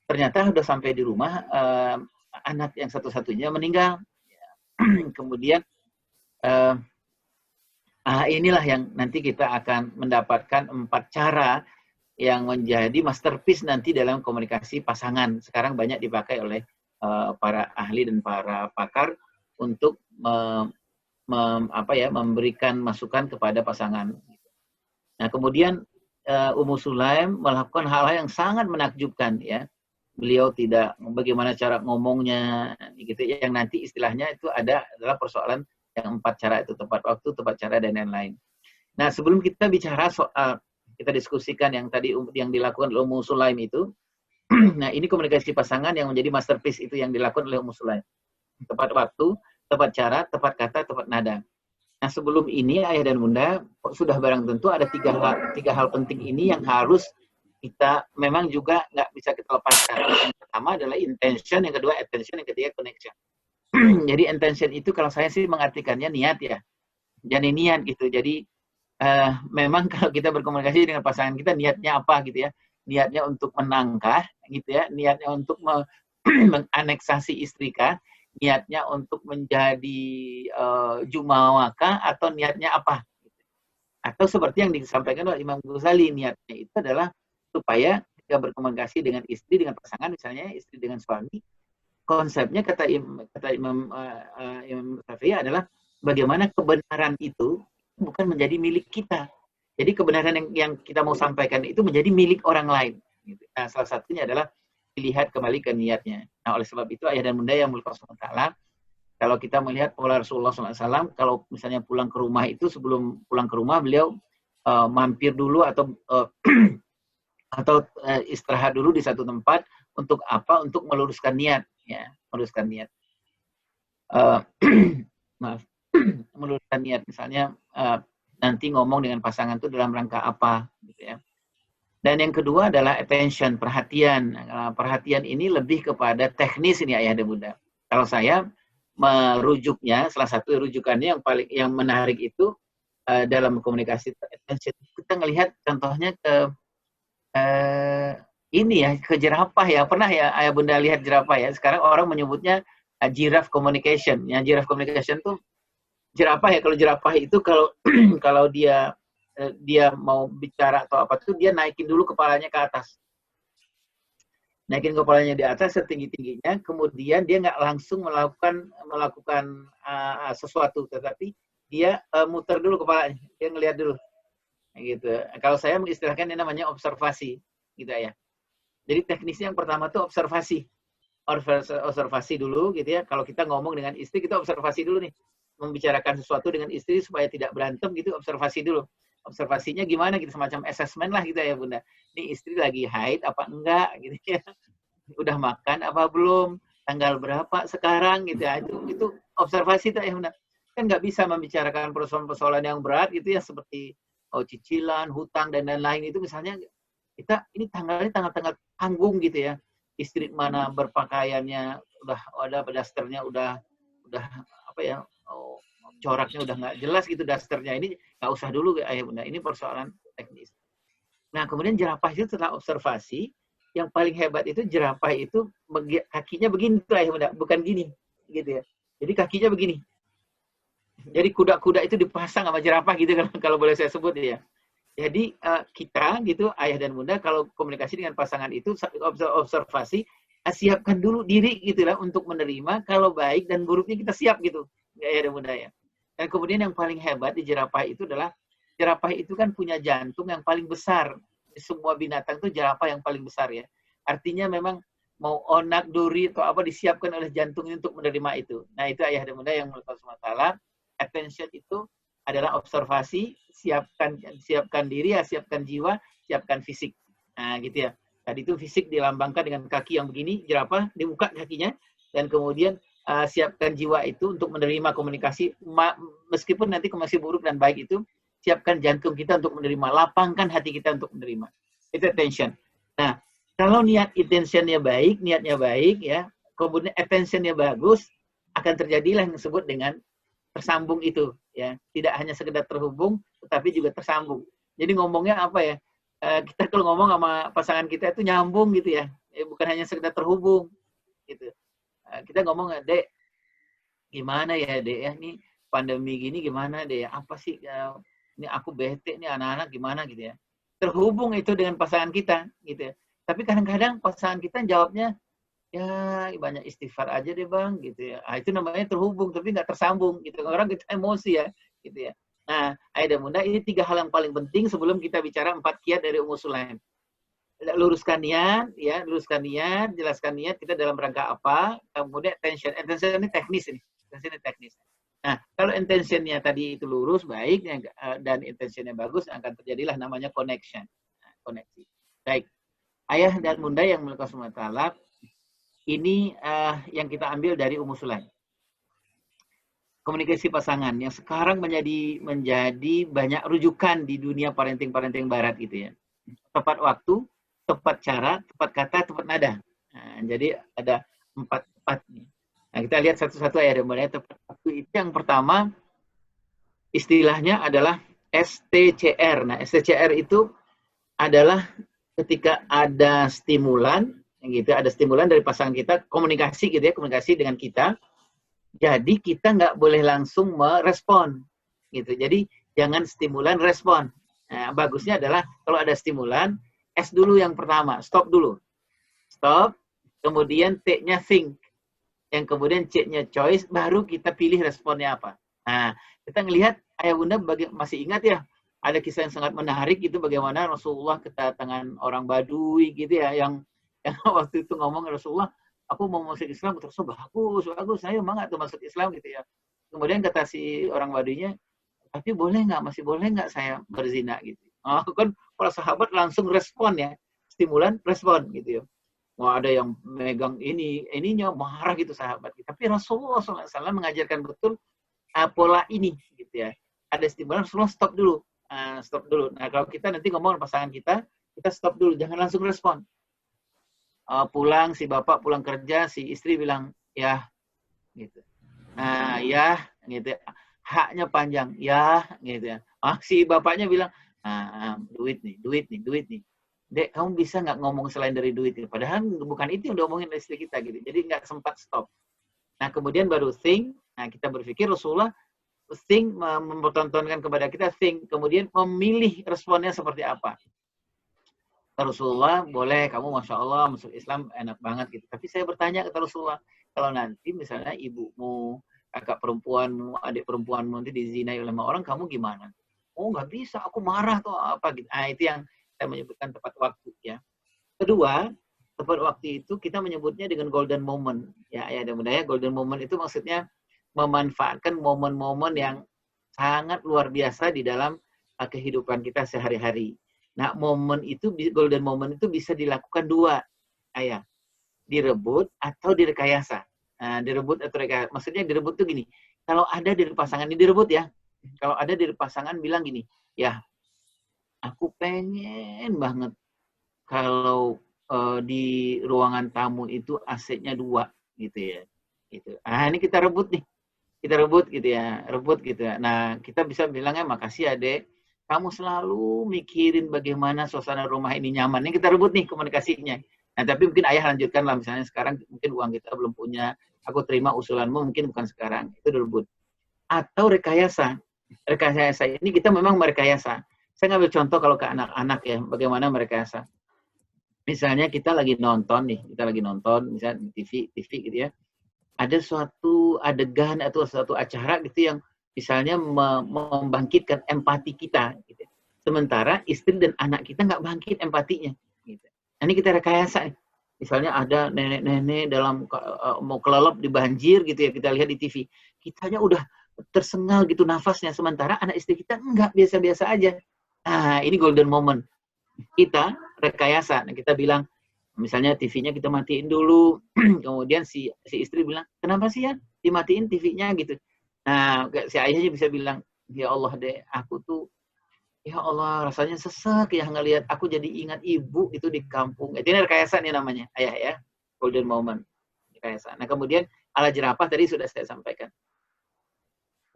ternyata udah sampai di rumah, anak yang satu-satunya meninggal. Kemudian inilah yang nanti kita akan mendapatkan 4 cara yang menjadi masterpiece nanti dalam komunikasi pasangan. Sekarang banyak dipakai oleh para ahli dan para pakar untuk memberikan masukan kepada pasangan. Nah, kemudian Ummu Sulaim melakukan hal-hal yang sangat menakjubkan, ya. Beliau tidak bagaimana cara ngomongnya, gitu, yang nanti istilahnya itu adalah persoalan yang 4 cara itu, tepat waktu, tepat cara, dan lain-lain. Nah, sebelum kita bicara soal, kita diskusikan yang tadi yang dilakukan oleh Ummu Sulaim itu, nah ini komunikasi pasangan yang menjadi masterpiece itu yang dilakukan oleh Ummu Sulaim. Tepat waktu, tepat cara, tepat kata, tepat nada. Nah, sebelum ini ayah dan bunda sudah barang tentu ada tiga hal penting ini yang harus kita memang juga nggak bisa kita lepaskan. Yang pertama adalah intention, yang kedua attention, yang ketiga connection. Jadi intention itu kalau saya sih mengartikannya niat, ya. Jadi niat gitu. Jadi memang kalau kita berkomunikasi dengan pasangan kita, niatnya apa gitu, ya. Niatnya untuk menangkah gitu, ya. Niatnya untuk menganeksasi istri kah? Niatnya untuk menjadi jumawakah, atau niatnya apa? Atau seperti yang disampaikan oleh Imam Ghazali, niatnya itu adalah supaya kita berkomunikasi dengan istri, dengan pasangan, misalnya istri dengan suami, konsepnya kata Imam Syafi'i adalah bagaimana kebenaran itu bukan menjadi milik kita. Jadi kebenaran yang kita mau sampaikan itu menjadi milik orang lain. Nah, salah satunya adalah dilihat kembali ke niatnya. Nah, oleh sebab itu ayah dan bunda yang mulia Allah, kalau kita melihat pola Rasulullah SAW, kalau misalnya pulang ke rumah itu, sebelum pulang ke rumah beliau mampir dulu atau istirahat dulu di satu tempat. Untuk apa? Untuk meluruskan niat, ya, meluruskan niat. Maaf, meluruskan niat. Misalnya nanti ngomong dengan pasangan itu dalam rangka apa, gitu, ya. Dan yang kedua adalah attention, perhatian. Perhatian ini lebih kepada teknis ini ayah dan bunda. Kalau saya merujuknya, salah satu rujukannya yang menarik itu dalam komunikasi attention. Kita ngelihat contohnya ke ini ya, ke jerapah ya. Pernah ya ayah bunda lihat jerapah ya? Sekarang orang menyebutnya giraffe communication. Yang giraffe communication tuh jerapah ya. Kalau jerapah itu kalau dia mau bicara atau apa tuh, dia naikin dulu kepalanya ke atas. Naikin kepalanya di atas setinggi-tingginya, kemudian dia nggak langsung melakukan sesuatu, tetapi dia muter dulu kepalanya, dia ngelihat dulu. Gitu. Kalau saya mengistilahkan ini namanya observasi, gitu ya. Jadi teknisnya yang pertama tuh observasi. Observasi dulu, gitu ya. Kalau kita ngomong dengan istri, kita observasi dulu nih. Membicarakan sesuatu dengan istri supaya tidak berantem, gitu, observasi dulu. Observasinya gimana gitu, semacam assessment lah gitu ya bunda. Ini istri lagi haid apa enggak gitu ya. Udah makan apa belum? Tanggal berapa sekarang gitu ya. Itu observasi tuh ya bunda. Kan nggak bisa membicarakan persoalan-persoalan yang berat gitu ya, seperti cicilan, hutang dan lain-lain itu misalnya. Kita ini tanggal-tanggal tanggung gitu ya. Istri mana berpakaiannya udah ada dasternya udah apa ya? Coraknya udah nggak jelas gitu dasternya, ini nggak usah dulu ayah bunda, ini persoalan teknis. Nah, kemudian jerapah itu setelah observasi, yang paling hebat itu jerapah itu kakinya begini tuh ayah bunda, bukan gini gitu ya. Jadi kakinya begini. Jadi kuda-kuda itu dipasang sama jerapah gitu kalau boleh saya sebut ya. Jadi kita gitu ayah dan bunda kalau komunikasi dengan pasangan itu observasi, siapkan dulu diri gitu lah untuk menerima kalau baik dan buruknya kita siap gitu ayah dan bunda ya. Dan kemudian yang paling hebat di jerapah itu adalah, jerapah itu kan punya jantung yang paling besar. Di semua binatang itu jerapah yang paling besar ya. Artinya memang mau onak, duri, atau apa disiapkan oleh jantungnya untuk menerima itu. Nah itu ayah dan bunda yang mulia Allah, attention itu adalah observasi, siapkan diri, ya, siapkan jiwa, siapkan fisik. Nah gitu ya. Tadi itu fisik dilambangkan dengan kaki yang begini, jerapah, dibuka kakinya, dan kemudian siapkan jiwa itu untuk menerima komunikasi, meskipun nanti masih buruk dan baik itu, siapkan jantung kita untuk menerima, lapangkan hati kita untuk menerima. Itu attention. Nah, kalau niatnya baik ya, kemudian attentionnya bagus, akan terjadilah yang disebut dengan tersambung itu ya. Tidak hanya sekedar terhubung, tetapi juga tersambung. Jadi ngomongnya apa ya? kita kalau ngomong sama pasangan kita itu nyambung gitu ya, bukan hanya sekedar terhubung gitu. Kita ngomong, Dek, gimana ya Dek ya, nih pandemi gini gimana Dek, apa sih, ini aku bete nih anak-anak gimana gitu ya. Terhubung itu dengan pasangan kita gitu ya. Tapi kadang-kadang pasangan kita jawabnya, ya banyak istighfar aja deh Bang gitu ya. Itu namanya terhubung tapi nggak tersambung gitu. Orang kita emosi ya gitu ya. Nah, ayah dan bunda, ini 3 hal yang paling penting sebelum kita bicara 4 kiat dari Ummu Sulaim. Luruskan niat, ya, luruskan niat, jelaskan niat kita dalam rangka apa, kemudian intention ini teknis ini, intention ini teknis. Nah, kalau intentionnya tadi itu lurus, baik, dan intentionnya bagus, akan terjadilah namanya connection, koneksi. Baik, ayah dan bunda yang mulia Allah, ini yang kita ambil dari Ummu Sulaim. Komunikasi pasangan yang sekarang menjadi banyak rujukan di dunia parenting barat gitu ya. Tepat waktu, tepat cara, tepat kata, tepat nada. Nah, jadi ada 4 nih. Nah, kita lihat satu-satu ya. Mulai tepat waktu itu yang pertama istilahnya adalah STCR. Nah, STCR itu adalah ketika ada stimulan, gitu, ada stimulan dari pasangan kita, komunikasi gitu ya, komunikasi dengan kita. Jadi kita nggak boleh langsung merespon, gitu. Jadi jangan stimulan respon. Nah, bagusnya adalah kalau ada stimulan, S dulu yang pertama, stop dulu, stop. Kemudian T-nya think, yang kemudian C-nya choice, baru kita pilih responnya apa. Nah, kita ngelihat ayah bunda masih ingat ya, ada kisah yang sangat menarik itu bagaimana Rasulullah kedatangan orang Badui gitu ya, yang waktu itu ngomong Rasulullah, aku mau masuk Islam, terus bagus, saya mau nggak tuh masuk Islam gitu ya. Kemudian kata si orang Baduinya, tapi masih boleh nggak saya berzina gitu. Kan para sahabat langsung respon ya, stimulan respon gitu ya. Wah, ada yang megang ininya marah gitu sahabat. Tapi Rasulullah SAW mengajarkan betul pola ini gitu ya. Ada stimulan, Rasulullah stop dulu. Stop dulu. Nah, kalau kita nanti ngomong pasangan kita stop dulu, jangan langsung respon. Pulang, si bapak pulang kerja, si istri bilang, ya, gitu. Nah, ya, gitu. Haknya panjang, ya, gitu ya. Si bapaknya bilang, duit nih. Dek, kamu bisa nggak ngomong selain dari duit ini? Padahal bukan itu yang udah omongin istri kita, gitu. Jadi nggak sempat stop. Nah, kemudian baru think. Nah, kita berpikir Rasulullah think, mempertontonkan kepada kita think. Kemudian memilih responnya seperti apa. Rasulullah, boleh kamu Masya Allah masuk Islam enak banget gitu. Tapi saya bertanya ke Rasulullah, kalau nanti misalnya ibumu, kakak perempuanmu, adik perempuanmu nanti dizinai oleh orang, kamu gimana? Oh nggak bisa, aku marah tuh apa gitu. Itu yang saya menyebutkan tepat waktu ya. Kedua, tepat waktu itu kita menyebutnya dengan golden moment. Ya ada budaya golden moment itu maksudnya memanfaatkan momen-momen yang sangat luar biasa di dalam kehidupan kita sehari-hari. Nah, golden moment itu bisa dilakukan 2, ayah. Direbut atau direkayasa. Nah, direbut atau rekayasa. Maksudnya direbut itu gini, kalau ada dari pasangan ini direbut ya. Kalau ada dari pasangan bilang gini, ya, aku pengen banget kalau di ruangan tamu itu AC-nya 2 gitu ya. Gitu. Ini kita rebut nih. Kita rebut gitu ya, Nah, kita bisa bilangnya makasih Adek, kamu selalu mikirin bagaimana suasana rumah ini nyaman. Ini kita rebut nih komunikasinya. Nah, tapi mungkin ayah lanjutkan lah, misalnya sekarang mungkin uang kita belum punya, aku terima usulanmu, mungkin bukan sekarang, itu direbut. Atau rekayasa. Rekayasa ini kita memang merekayasa. Saya ngambil contoh kalau ke anak-anak ya, bagaimana merekayasa. Misalnya kita lagi nonton, misalnya di TV gitu ya. Ada suatu adegan atau suatu acara gitu yang misalnya membangkitkan empati kita. Gitu. Sementara istri dan anak kita nggak bangkit empatinya. Gitu. Nah, ini kita rekayasa. Misalnya ada nenek-nenek dalam mau kelelep di banjir gitu ya, kita lihat di TV. Kitanya udah tersengal gitu nafasnya. Sementara anak istri kita nggak, biasa-biasa aja. Nah, ini golden moment. Kita rekayasa. Nah, kita bilang, misalnya TV-nya kita matiin dulu, kemudian si istri bilang, kenapa sih ya dimatiin TV-nya gitu. Nah, si ayahnya bisa bilang, ya Allah deh, aku tuh, ya Allah rasanya sesek ya ngelihat aku jadi ingat ibu itu di kampung. Itu ini rekayasa nih namanya, ayah ya, golden moment. Rekayasa. Nah, kemudian ala jerapah tadi sudah saya sampaikan.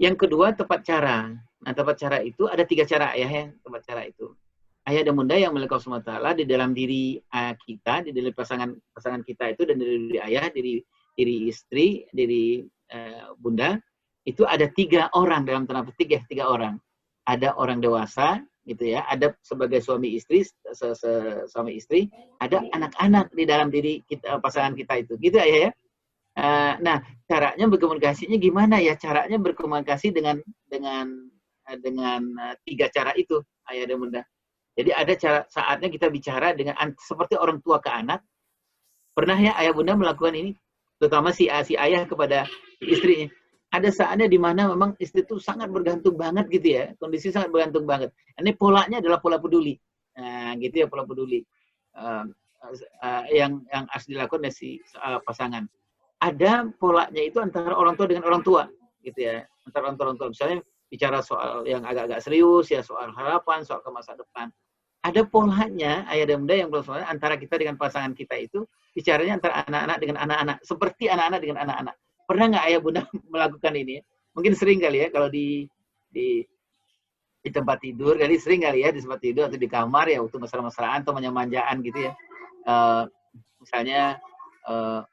Yang kedua, tepat cara. Nah, tepat cara itu ada 3 cara ayah ya, tepat cara itu. ayah dan bunda yang milik Allah SWT di dalam diri kita, di dalam pasangan kita itu, dan dari diri ayah, diri istri, diri bunda, itu ada 3 orang dalam tanda petik ya, 3 orang. Ada orang dewasa, gitu ya, ada sebagai suami istri, suami istri, ada anak-anak di dalam diri kita, pasangan kita itu, gitu ayah ya. Nah, caranya berkomunikasinya gimana ya? Caranya berkomunikasi dengan 3 cara itu, ayah dan bunda. Jadi ada saatnya kita bicara dengan seperti orang tua ke anak. Pernah ya ayah bunda melakukan ini, terutama si ayah kepada istrinya. Ada saatnya di mana memang istri itu sangat bergantung banget gitu ya, kondisi sangat bergantung banget. Ini polanya adalah pola peduli, gitu ya, pola peduli yang harus dilakukan oleh si pasangan. Ada polanya itu antara orang tua dengan orang tua, gitu ya, antara orang tua. Misalnya bicara soal yang agak-agak serius ya, soal harapan, soal ke masa depan. Ada polanya ayah dan bunda yang bersoal antara kita dengan pasangan kita itu bicaranya antara anak-anak dengan anak-anak, seperti anak-anak dengan anak-anak. Pernah nggak ayah bunda melakukan ini? Mungkin sering kali ya kalau di tempat tidur, jadi sering kali ya di tempat tidur atau di kamar ya, waktu mesra-mesraan atau manja-manjaan gitu ya. Misalnya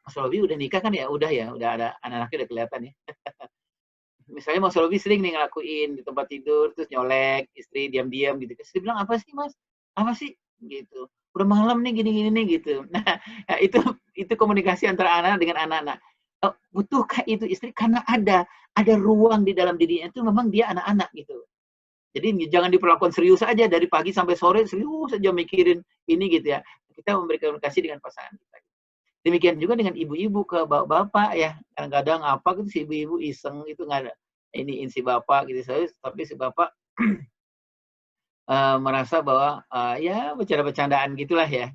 Mas Robi udah nikah kan ya? Udah ya, udah ada anak-anaknya udah kelihatan ya. Misalnya Mas Robi sering nih ngelakuin di tempat tidur, terus nyolek istri diam-diam gitu. Istri bilang, apa sih Mas? Apa sih? Gitu. Udah malam nih gini-gini nih gitu. Nah, itu komunikasi antara anak dengan anak-anak. Butuhkah itu istri? Karena ada ruang di dalam dirinya itu memang dia anak-anak gitu. Jadi jangan diperlakukan serius aja dari pagi sampai sore serius saja mikirin ini gitu ya. Kita memberikan komunikasi dengan pasangan kita. Demikian juga dengan ibu-ibu ke bapak ya. Kadang-kadang apa gitu si ibu-ibu iseng itu nggak ada iniin si bapak gitu, tapi si bapak merasa bahwa ya bercanda-bercandaan gitulah ya,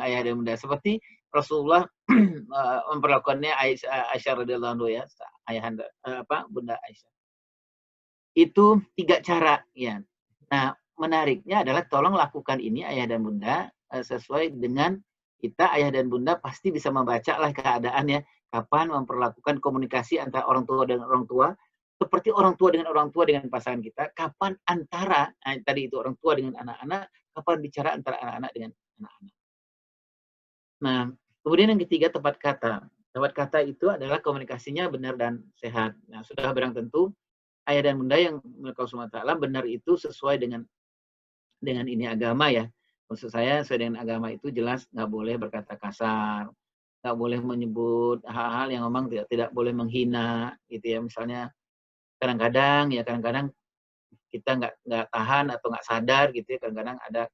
ayah dan bunda. Seperti Rasulullah memperlakukannya Aisyah radhiyallahu anha ya, ayahanda bunda Aisyah. Itu 3 cara ya. Nah, menariknya adalah tolong lakukan ini ayah dan bunda sesuai dengan kita ayah dan bunda pasti bisa membaca lah keadaannya kapan memperlakukan komunikasi antara orang tua dengan orang tua, seperti orang tua dengan pasangan kita, kapan antara tadi itu orang tua dengan anak-anak, kapan bicara antara anak-anak dengan anak-anak. Nah, kemudian yang ketiga tepat kata. Tepat kata itu adalah komunikasinya benar dan sehat. Nah, sudah barang tentu ayah dan bunda yang milik Allah SWT benar itu sesuai dengan ini agama ya. Maksud saya sesuai dengan agama itu jelas nggak boleh berkata kasar, nggak boleh menyebut hal-hal yang memang tidak boleh menghina gitu ya. Misalnya kadang-kadang kita nggak tahan atau nggak sadar gitu ya, kadang-kadang ada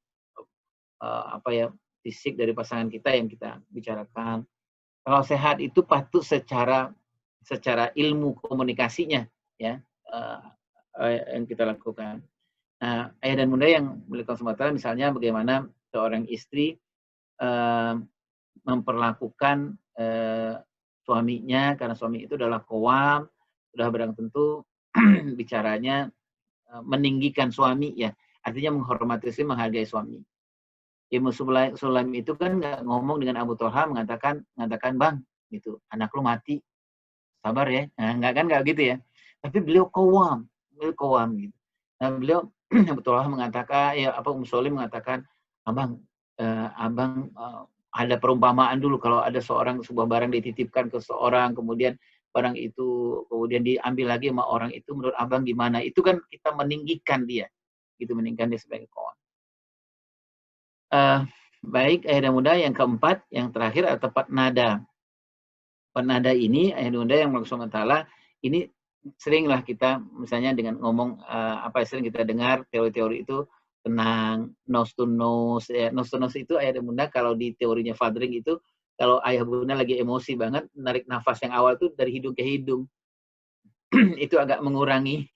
fisik dari pasangan kita yang kita bicarakan. Kalau sehat itu patut secara ilmu komunikasinya ya yang kita lakukan. Nah, ayah dan bunda yang milik Allah misalnya bagaimana seorang istri memperlakukan suaminya, karena suami itu adalah qawwam, sudah barang tentu bicaranya meninggikan suami ya, artinya menghormati istri, menghargai suami. Ibnu Sulaim itu kan nggak ngomong dengan Abu Thalha mengatakan bang gitu, anak lu mati, sabar ya, nah, nggak gitu ya, tapi beliau qawwam gitu. Nah, beliau Abu Thalha mengatakan Sulaim mengatakan, abang ada perumpamaan dulu kalau ada sebuah barang dititipkan ke seorang, kemudian barang itu kemudian diambil lagi sama orang itu, menurut abang gimana? Itu kan kita meninggikan dia, gitu, meninggikan dia sebagai kawan. Baik ayah dan bunda, yang keempat, yang terakhir adalah tepat nada. Tepat nada ini ayah dan bunda yang Allah Taala ini seringlah kita misalnya dengan ngomong sering kita dengar teori-teori itu tenang, nose to nose ya. Nose to nose itu ayah dan bunda kalau di teorinya Fadring itu kalau ayah bunda lagi emosi banget, narik nafas yang awal tuh dari hidung ke hidung. Itu agak mengurangi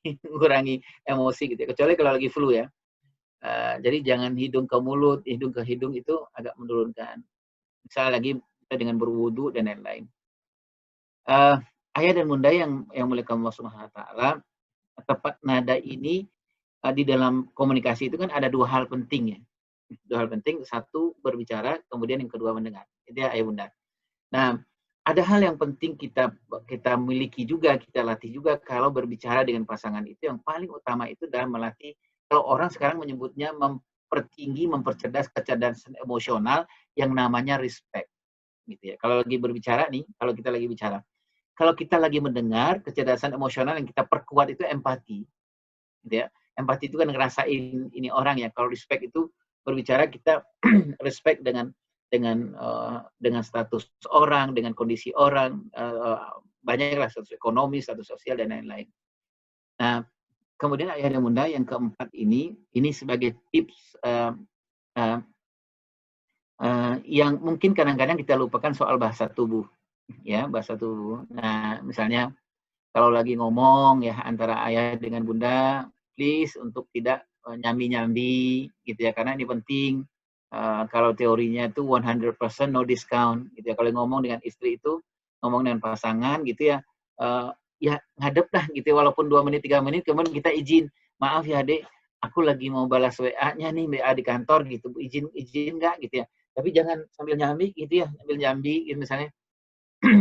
emosi gitu ya. Kecuali kalau lagi flu ya. Jadi jangan hidung ke mulut, hidung ke hidung itu agak menurunkan. Misalnya lagi kita dengan berwudu dan lain-lain. Ayah dan bunda yang mulia Allah Subhanahu wa taala, tepat nada ini di dalam komunikasi itu kan ada 2 hal penting ya. 2 hal penting, satu berbicara, kemudian yang kedua mendengar. Itu ya ayah bunda. Nah, ada hal yang penting kita miliki juga, kita latih juga kalau berbicara dengan pasangan itu, yang paling utama itu adalah melatih, kalau orang sekarang menyebutnya mempertinggi, mempercerdas kecerdasan emosional yang namanya respect. Gitu ya. Kalau lagi berbicara nih, kalau kita lagi mendengar, kecerdasan emosional yang kita perkuat itu empati. Gitu ya. Empati itu kan ngerasain ini orang ya. Kalau respect itu berbicara kita respect dengan status orang, dengan kondisi orang, banyaklah status ekonomi, status sosial dan lain-lain. Nah, kemudian ayah dan bunda yang keempat ini sebagai tips yang mungkin kadang-kadang kita lupakan soal bahasa tubuh, ya bahasa tubuh. Nah, misalnya kalau lagi ngomong ya antara ayah dengan bunda, please untuk tidak nyambi-nyambi gitu ya, karena ini penting. Kalau teorinya itu 100% no discount gitu ya. Kalau ngomong dengan istri itu, ngomong dengan pasangan gitu ya, ya ngadep lah gitu ya, walaupun 2 menit 3 menit kemudian kita izin, maaf ya Dek, aku lagi mau balas WA-nya nih, WA di kantor gitu, izin nggak gitu ya. Tapi jangan sambil nyambi gitu ya, sambil nyambi gitu misalnya.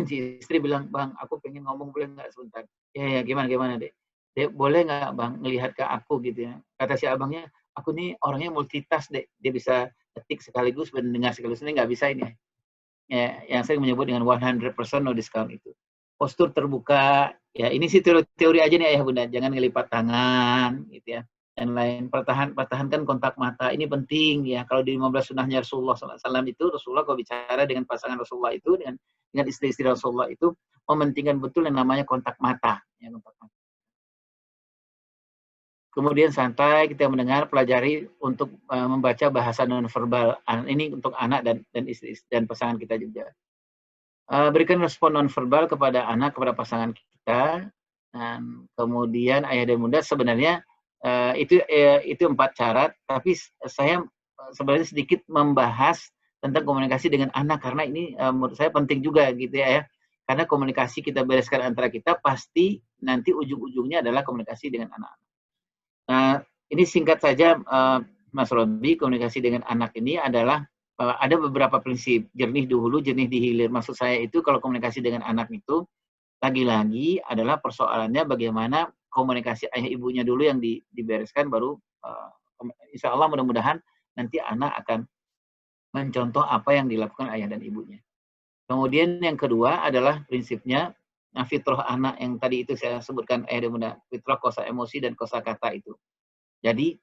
Si istri bilang, Bang, aku pengen ngomong, boleh nggak sebentar? Ya, gimana, Dek? Dek, boleh nggak, Bang, ngelihat ke aku gitu ya? Kata si abangnya, aku nih orangnya multitask, Dek. Dia bisa ketik sekaligus, mendengar sekaligus. Ini nggak bisa ini. Ya, yang sering menyebut dengan 100% no discount itu. Postur terbuka, ya ini sih teori aja nih ayah bunda. Jangan ngelipat tangan, gitu ya. Dan lain, pertahankan kontak mata. Ini penting ya. Kalau di 15 sunnahnya Rasulullah SAW itu, Rasulullah kalau bicara dengan pasangan Rasulullah itu, dengan istri-istri Rasulullah itu, mementingkan betul yang namanya kontak mata. Ya, kontak mata. Kemudian santai kita mendengar, pelajari untuk membaca bahasa nonverbal. Ini untuk anak dan istri dan pasangan kita juga. Berikan respon nonverbal kepada anak, kepada pasangan kita. Dan kemudian ayah dan bunda sebenarnya itu 4 syarat. Tapi saya sebenarnya sedikit membahas tentang komunikasi dengan anak karena ini menurut saya penting juga gitu ya. Karena komunikasi kita bereskan antara kita pasti nanti ujung-ujungnya adalah komunikasi dengan anak-anak. Nah, ini singkat saja Mas Robi, komunikasi dengan anak ini adalah ada beberapa prinsip, jernih di hulu, jernih di hilir. Maksud saya itu kalau komunikasi dengan anak itu lagi-lagi adalah persoalannya bagaimana komunikasi ayah ibunya dulu yang dibereskan, baru insya Allah mudah-mudahan nanti anak akan mencontoh apa yang dilakukan ayah dan ibunya. Kemudian yang kedua adalah prinsipnya fitrah anak yang tadi itu saya sebutkan ayah dan bunda, fitrah kosa emosi dan kosa kata itu. Jadi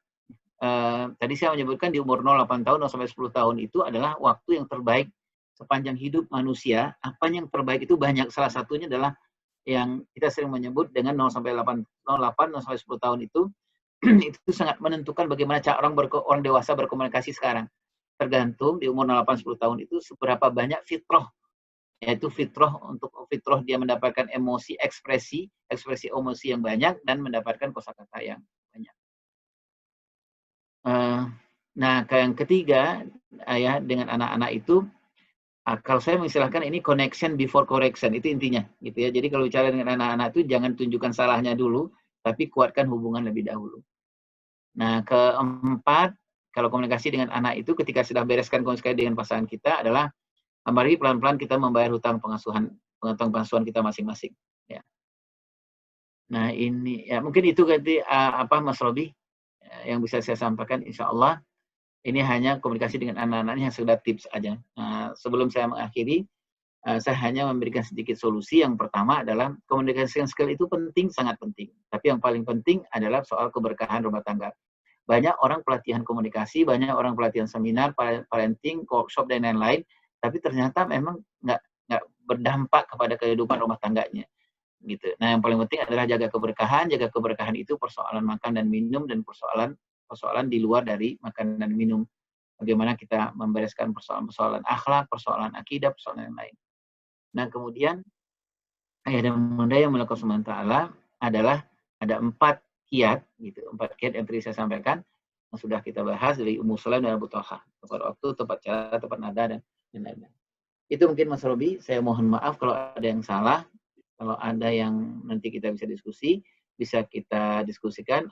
tadi saya menyebutkan di umur 0-8 tahun sampai 10 tahun itu adalah waktu yang terbaik sepanjang hidup manusia. Apa yang terbaik itu banyak, salah satunya adalah yang kita sering menyebut dengan 0 sampai 10 tahun itu itu sangat menentukan bagaimana cara orang dewasa berkomunikasi sekarang. Tergantung di umur 0-10 tahun itu seberapa banyak fitrah, yaitu fitrah dia mendapatkan ekspresi emosi yang banyak dan mendapatkan kosakata yang banyak. Nah, yang ketiga, ayah dengan anak-anak itu, kalau saya mengistilahkan ini connection before correction, itu intinya, gitu ya. Jadi kalau bicara dengan anak-anak itu jangan tunjukkan salahnya dulu, tapi kuatkan hubungan lebih dahulu. Nah, keempat, kalau komunikasi dengan anak itu ketika sudah bereskan komunikasi dengan pasangan kita adalah mari pelan-pelan kita membayar hutang pengasuhan kita masing-masing. Ya. Nah, ini ya mungkin itu ganti Mas Robi yang bisa saya sampaikan, insya Allah. Ini hanya komunikasi dengan anak-anaknya yang sekedar tips aja. Nah, sebelum saya mengakhiri, saya hanya memberikan sedikit solusi. Yang pertama adalah komunikasi skill itu penting, sangat penting. Tapi yang paling penting adalah soal keberkahan rumah tangga. Banyak orang pelatihan komunikasi, banyak orang pelatihan seminar, parenting, workshop, dan lain-lain. Tapi ternyata memang nggak berdampak kepada kehidupan rumah tangganya. Gitu. Nah, yang paling penting adalah jaga keberkahan. Jaga keberkahan itu persoalan makan dan minum dan persoalan di luar dari makan dan minum. Bagaimana kita membereskan persoalan akhlak, persoalan akidah, persoalan yang lain. Nah, kemudian ayah dan bunda yang melakukan SWT adalah ada 4 kiat, gitu. 4 kiat yang tadi saya sampaikan yang sudah kita bahas dari Ummu Sulaim dan Abu Talha. Tepat waktu, tepat cara, tepat nada, dan lain-lain. Itu mungkin Mas Robi. Saya mohon maaf kalau ada yang salah. Kalau ada yang nanti kita bisa diskusi, bisa kita diskusikan.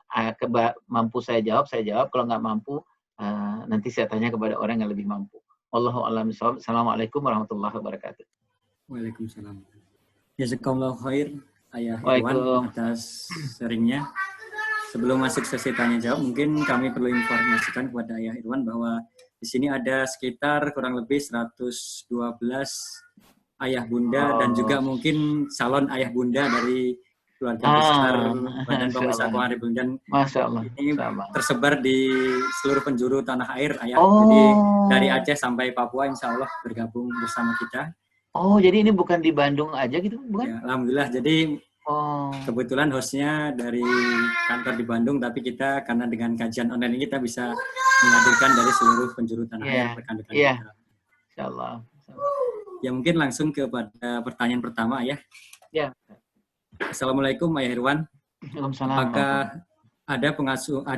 Mampu saya jawab. Kalau nggak mampu, nanti saya tanya kepada orang yang lebih mampu. Wallahu a'lam bishawab. Assalamualaikum warahmatullahi wabarakatuh. Waalaikumsalam. Jazakallahu khair Ayah Irwan atas sharingnya. sebelum masuk sesi tanya jawab, mungkin kami perlu informasikan kepada Ayah Irwan bahwa di sini ada sekitar kurang lebih 112 ayah bunda dan juga mungkin calon ayah bunda dari keluarga besar Badan Pemirsa Keuangan Republik dan ini tersebar di seluruh penjuru tanah air, Ayah. Jadi dari Aceh sampai Papua insya Allah bergabung bersama kita. Oh, jadi ini bukan di Bandung aja gitu, bukan? Ya, alhamdulillah. Jadi kebetulan hostnya dari kantor di Bandung, tapi kita karena dengan kajian online ini kita bisa menghadirkan dari seluruh penjuru tanah air rekan-rekan kita. Insyaallah. Ya mungkin langsung kepada pertanyaan pertama, Ayah. Ya. Assalamualaikum, Ayah Irwan.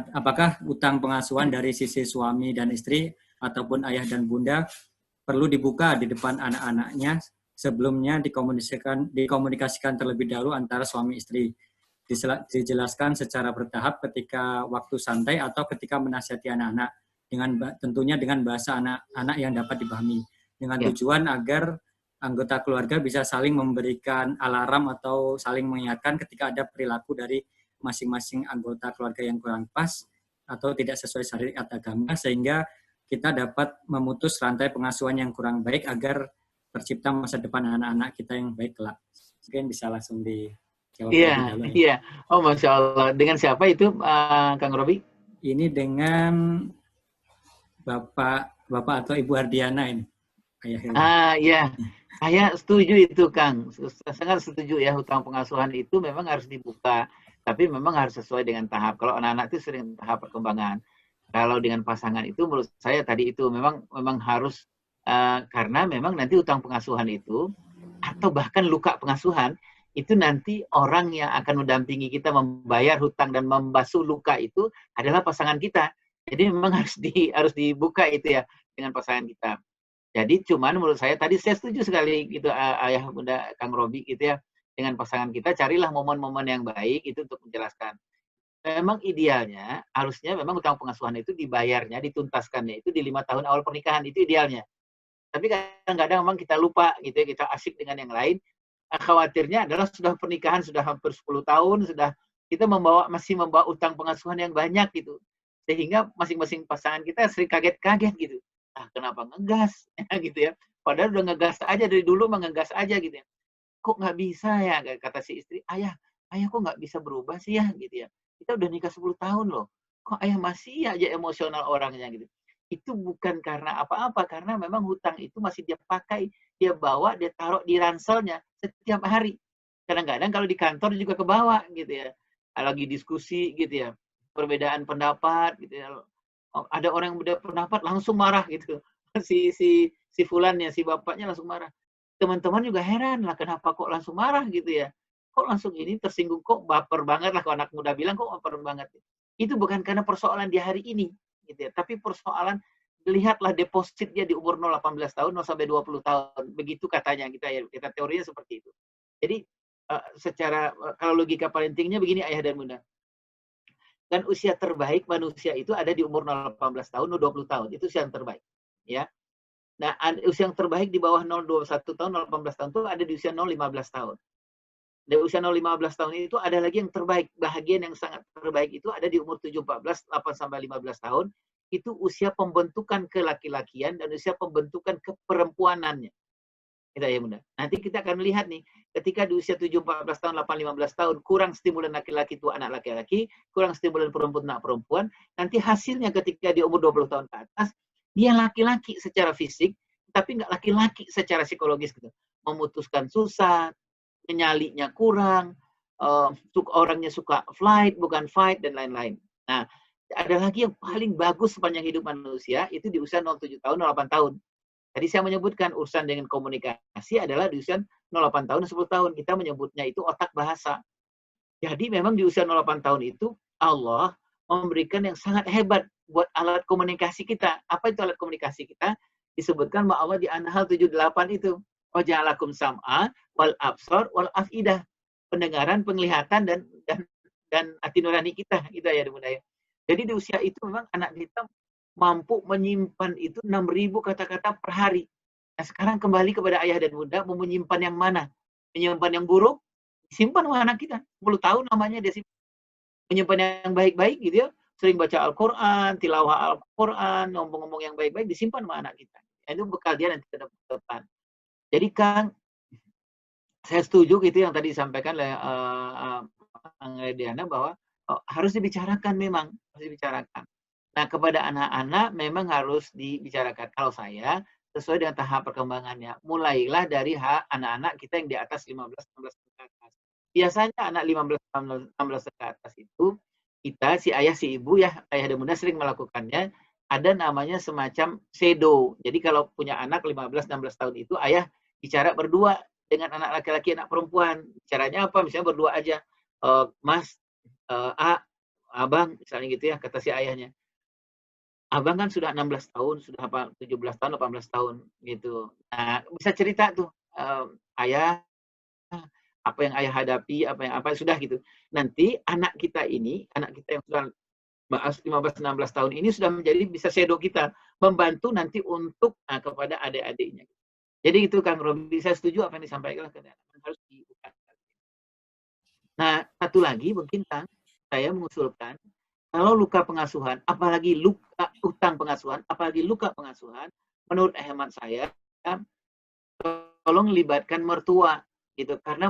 Apakah utang pengasuhan dari sisi suami dan istri ataupun ayah dan bunda perlu dibuka di depan anak-anaknya sebelumnya dikomunikasikan terlebih dahulu antara suami istri? Dijelaskan secara bertahap ketika waktu santai atau ketika menasihati anak-anak tentunya dengan bahasa anak-anak yang dapat dipahami dengan tujuan agar anggota keluarga bisa saling memberikan alarm atau saling mengingatkan ketika ada perilaku dari masing-masing anggota keluarga yang kurang pas atau tidak sesuai syariat agama, sehingga kita dapat memutus rantai pengasuhan yang kurang baik agar tercipta masa depan anak-anak kita yang baik kelak. Mungkin bisa langsung dijawab lebih dahulu. Iya. Oh, Masya Allah. Dengan siapa itu, Kang Robi? Ini dengan Bapak atau Ibu Hardiana ini. Iya. Saya setuju itu, Kang. Sangat setuju ya, hutang pengasuhan itu memang harus dibuka. Tapi memang harus sesuai dengan tahap. Kalau anak-anak itu sering tahap perkembangan. Kalau dengan pasangan itu menurut saya tadi itu memang harus karena memang nanti hutang pengasuhan itu atau bahkan luka pengasuhan itu nanti orang yang akan mendampingi kita membayar hutang dan membasuh luka itu adalah pasangan kita. Jadi memang harus dibuka itu ya dengan pasangan kita. Jadi cuman menurut saya tadi saya setuju sekali gitu Ayah Bunda Kang Robi gitu ya, dengan pasangan kita carilah momen-momen yang baik itu untuk menjelaskan. Memang idealnya harusnya memang hutang pengasuhan itu dibayarnya, dituntaskannya itu di 5 tahun awal pernikahan, itu idealnya. Tapi kadang-kadang memang kita lupa gitu ya, kita asik dengan yang lain. Khawatirnya adalah sudah pernikahan sudah hampir 10 tahun, sudah kita masih membawa utang pengasuhan yang banyak gitu. Sehingga masing-masing pasangan kita sering kaget-kaget gitu. Kenapa ngegas gitu ya. Padahal udah ngegas aja dari dulu mah ngegas aja gitu ya. Kok nggak bisa ya, kata si istri, ayah kok nggak bisa berubah sih ya gitu ya. Kita udah nikah 10 tahun loh. Kok ayah masih aja emosional orangnya gitu. Itu bukan karena apa-apa, karena memang hutang itu masih dia pakai, dia bawa, dia taruh di ranselnya setiap hari. Kadang-kadang kalau di kantor juga kebawa gitu ya. Lagi diskusi gitu ya. Perbedaan pendapat gitu ya. Ada orang yang beda pendapat langsung marah gitu. Si fulannya, si bapaknya langsung marah. Teman-teman juga heran lah kenapa kok langsung marah gitu ya. Kok langsung ini tersinggung, kok baper banget lah kalau anak muda bilang kok baper banget. Itu bukan karena persoalan di hari ini gitu ya, tapi persoalan lihatlah deposit dia di umur 0-18 tahun, 0 sampai 20 tahun. Begitu katanya kita teorinya seperti itu. Jadi secara kalau logika paling tingginya begini Ayah dan Bunda. Dan usia terbaik manusia itu ada di umur 0-18 tahun, 20 tahun. Itu usia yang terbaik. Ya. Nah, usia yang terbaik di bawah 0-21 tahun, 0-18 tahun itu ada di usia 0-15 tahun. Di usia 0-15 tahun itu ada lagi yang terbaik. Bahagian yang sangat terbaik itu ada di umur 7-14, 8-15 tahun. Itu usia pembentukan kelaki-lakian dan usia pembentukan keperempuanannya. Kita ya Bunda. Nanti kita akan melihat nih, ketika di usia 7-14 tahun, 8-15 tahun, kurang stimulan laki-laki itu anak laki-laki, kurang stimulan perempuan anak perempuan, nanti hasilnya ketika di umur 20 tahun ke atas, dia laki-laki secara fisik, tapi nggak laki-laki secara psikologis gitu. Memutuskan susah, nyalinya kurang, orangnya suka flight, bukan fight, dan lain-lain. Nah, ada lagi yang paling bagus sepanjang hidup manusia, itu di usia 07 tahun, 08 tahun. Tadi saya menyebutkan urusan dengan komunikasi adalah di usia 08 tahun, 10 tahun. Kita menyebutnya itu otak bahasa. Jadi memang di usia 08 tahun itu, Allah memberikan yang sangat hebat buat alat komunikasi kita. Apa itu alat komunikasi kita? Disebutkan sama Allah di An-Nahl 78 itu. Waja'alakum sam'a wal absar wal afidah. Pendengaran, penglihatan dan hati nurani kita. Gitu ya, Bunda. Jadi di usia itu memang anak kita mampu menyimpan itu 6.000 kata-kata per hari. Nah sekarang kembali kepada ayah dan bunda, mau menyimpan yang mana? Menyimpan yang buruk? Simpan sama anak kita. 10 tahun namanya dia simpan. menyimpan yang baik-baik gitu ya, sering baca Al-Quran, tilawah Al-Quran, ngomong-ngomong yang baik-baik disimpan sama anak kita. Itu bekal dia nanti ke depan. Jadi Kang, saya setuju gitu yang tadi disampaikan oleh Kang Rediana bahwa harus dibicarakan memang, harus dibicarakan. Nah, kepada anak-anak memang harus dibicarakan. Kalau saya sesuai dengan tahap perkembangannya. Mulailah dari anak-anak kita yang di atas 15-16 ke atas. Biasanya anak 15-16 ke atas itu kita, si ayah, si ibu ya, ayah dan bunda sering melakukannya. Ada namanya semacam sedo. Jadi kalau punya anak 15-16 tahun itu ayah bicara berdua dengan anak laki-laki, anak perempuan. Caranya apa? Misalnya berdua aja. Mas, abang, misalnya gitu ya, kata si ayahnya. Abang kan sudah 16 tahun, sudah 17 tahun, 18 tahun gitu. Nah, bisa cerita tuh, ayah, apa yang ayah hadapi, apa sudah gitu. Nanti anak kita yang sudah 15-16 tahun ini sudah menjadi bisa shadow kita, membantu nanti untuk kepada adik-adiknya. Jadi itu Kang Robi, saya setuju apa yang disampaikan, harus dibuka. Nah, satu lagi mungkin Kang, saya mengusulkan, kalau luka pengasuhan, apalagi luka utang pengasuhan, apalagi luka pengasuhan, menurut hemat saya, tolong libatkan mertua, gitu. Karena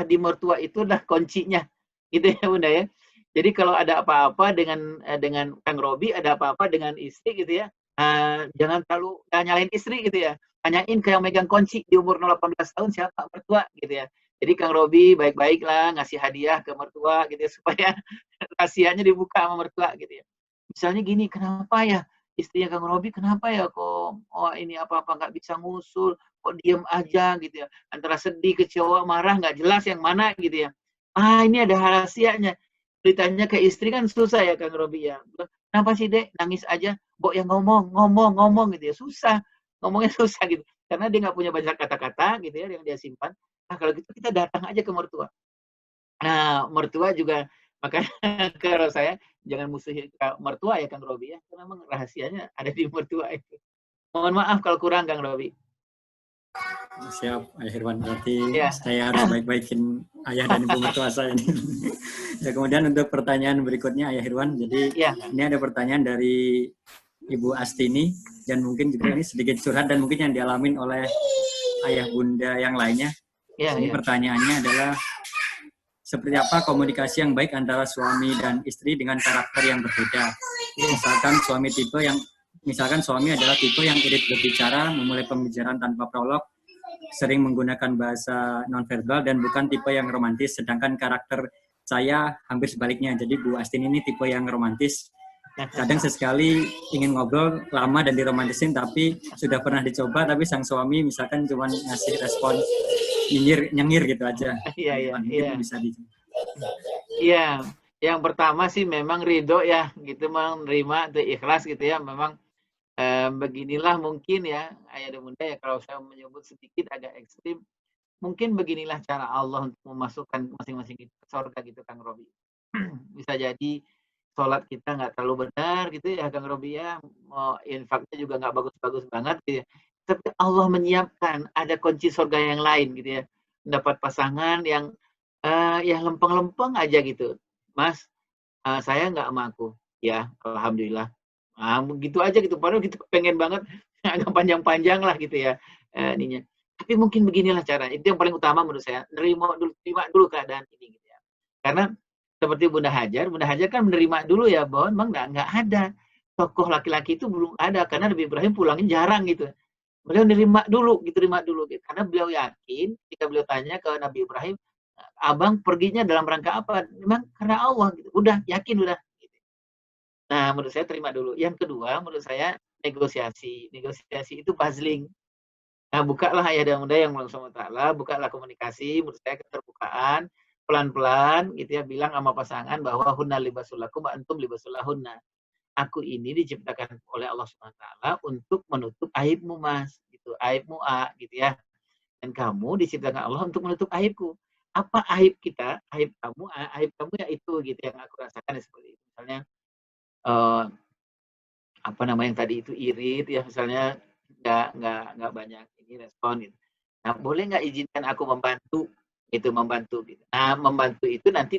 di mertua itu dah kuncinya, gitu ya Bunda ya. Jadi kalau ada apa-apa dengan Kang Robi, ada apa-apa dengan istri gitu ya, jangan terlalu nyalain istri gitu ya. Tanyain ke yang megang kunci di umur 18 tahun siapa mertua gitu ya. Jadi Kang Robi baik-baiklah ngasih hadiah ke mertua gitu ya, supaya rahasianya dibuka sama mertua gitu ya. Misalnya gini, kenapa ya istrinya Kang Robi, kenapa ya kok ini apa-apa nggak bisa ngusul, kok diem aja gitu ya. Antara sedih, kecewa, marah, nggak jelas yang mana gitu ya. Ini ada rahasianya. Ditanya ke istri kan susah ya Kang Robi ya. Kenapa sih Dek? Nangis aja. Bok yang ngomong gitu ya. Susah. Ngomongnya susah gitu. Karena dia nggak punya banyak kata-kata gitu ya yang dia simpan. Nah kalau gitu kita datang aja ke mertua. Nah mertua juga, makanya kalau saya jangan musuhin mertua ya Kang Robi ya. Karena memang rahasianya ada di mertua itu. Mohon maaf kalau kurang Kang Robi. Siap, Ayah Irwan. Berarti Ya. saya harus baik-baikin ayah dan ibu mertua saya ini. Ya, kemudian untuk pertanyaan berikutnya Ayah Irwan. Jadi Ya. ini ada pertanyaan dari Ibu Astini, dan mungkin juga ini sedikit curhat dan mungkin yang dialamin oleh ayah bunda yang lainnya. Ya, ini ya. Pertanyaannya adalah, seperti apa komunikasi yang baik antara suami dan istri dengan karakter yang berbeda? Misalkan suami adalah tipe yang irit berbicara, memulai pembicaraan tanpa prolog, sering menggunakan bahasa nonverbal, dan bukan tipe yang romantis. Sedangkan karakter saya hampir sebaliknya. Jadi Bu Astin ini tipe yang romantis. Kadang sesekali ingin ngobrol lama dan diromantisin, tapi sudah pernah dicoba, tapi sang suami misalkan cuma ngasih respon nyengir gitu aja. Iya. Bisa Iya, yang pertama sih memang ridho ya, gitu, menerima, itu ikhlas gitu ya. Memang beginilah mungkin ya, ayah dan bunda ya, kalau saya menyebut sedikit agak ekstrim, mungkin beginilah cara Allah untuk memasukkan masing-masing kita ke surga gitu Kang Robi. Bisa jadi sholat kita nggak terlalu benar gitu ya Kang Robi ya, infaknya juga nggak bagus-bagus banget gitu ya. Tapi Allah menyiapkan ada kunci surga yang lain gitu ya. Mendapat pasangan yang lempeng-lempeng aja gitu. Mas, saya nggak sama aku. Ya, alhamdulillah. Begitu aja gitu. Padahal gitu pengen banget agak panjang-panjang lah gitu ya ininya. Tapi mungkin beginilah caranya. Itu yang paling utama menurut saya. Terima dulu keadaan ini gitu ya. Karena seperti Bunda Hajar kan menerima dulu ya bahwa memang nggak ada tokoh laki-laki itu, belum ada karena Nabi Ibrahim pulangin jarang gitu. Beliau terima dulu gitu. Karena beliau yakin ketika beliau tanya ke Nabi Ibrahim, abang perginya dalam rangka apa? Memang karena Allah gitu. Udah yakin udah. Nah, menurut saya terima dulu. Yang kedua, menurut saya negosiasi. Negosiasi itu puzzling. Nah, bukalah ayah dan bunda yang Allah Ta'ala, bukalah komunikasi, menurut saya keterbukaan, pelan-pelan gitu ya, bilang sama pasangan bahwa hunna libasul lakum wa antum libasul lahunna. Aku ini diciptakan oleh Allah SWT untuk menutup aibmu, Mas. Gitu. Aibmu, gitu ya. Dan kamu diciptakan Allah untuk menutup aibku. Apa aib kita? Aib kamu ya itu gitu yang aku rasakan seperti itu. Misalnya apa namanya yang tadi itu irit ya, misalnya nggak banyak ini respon gitu. Nah, boleh nggak izinkan aku membantu gitu. Nah, membantu itu nanti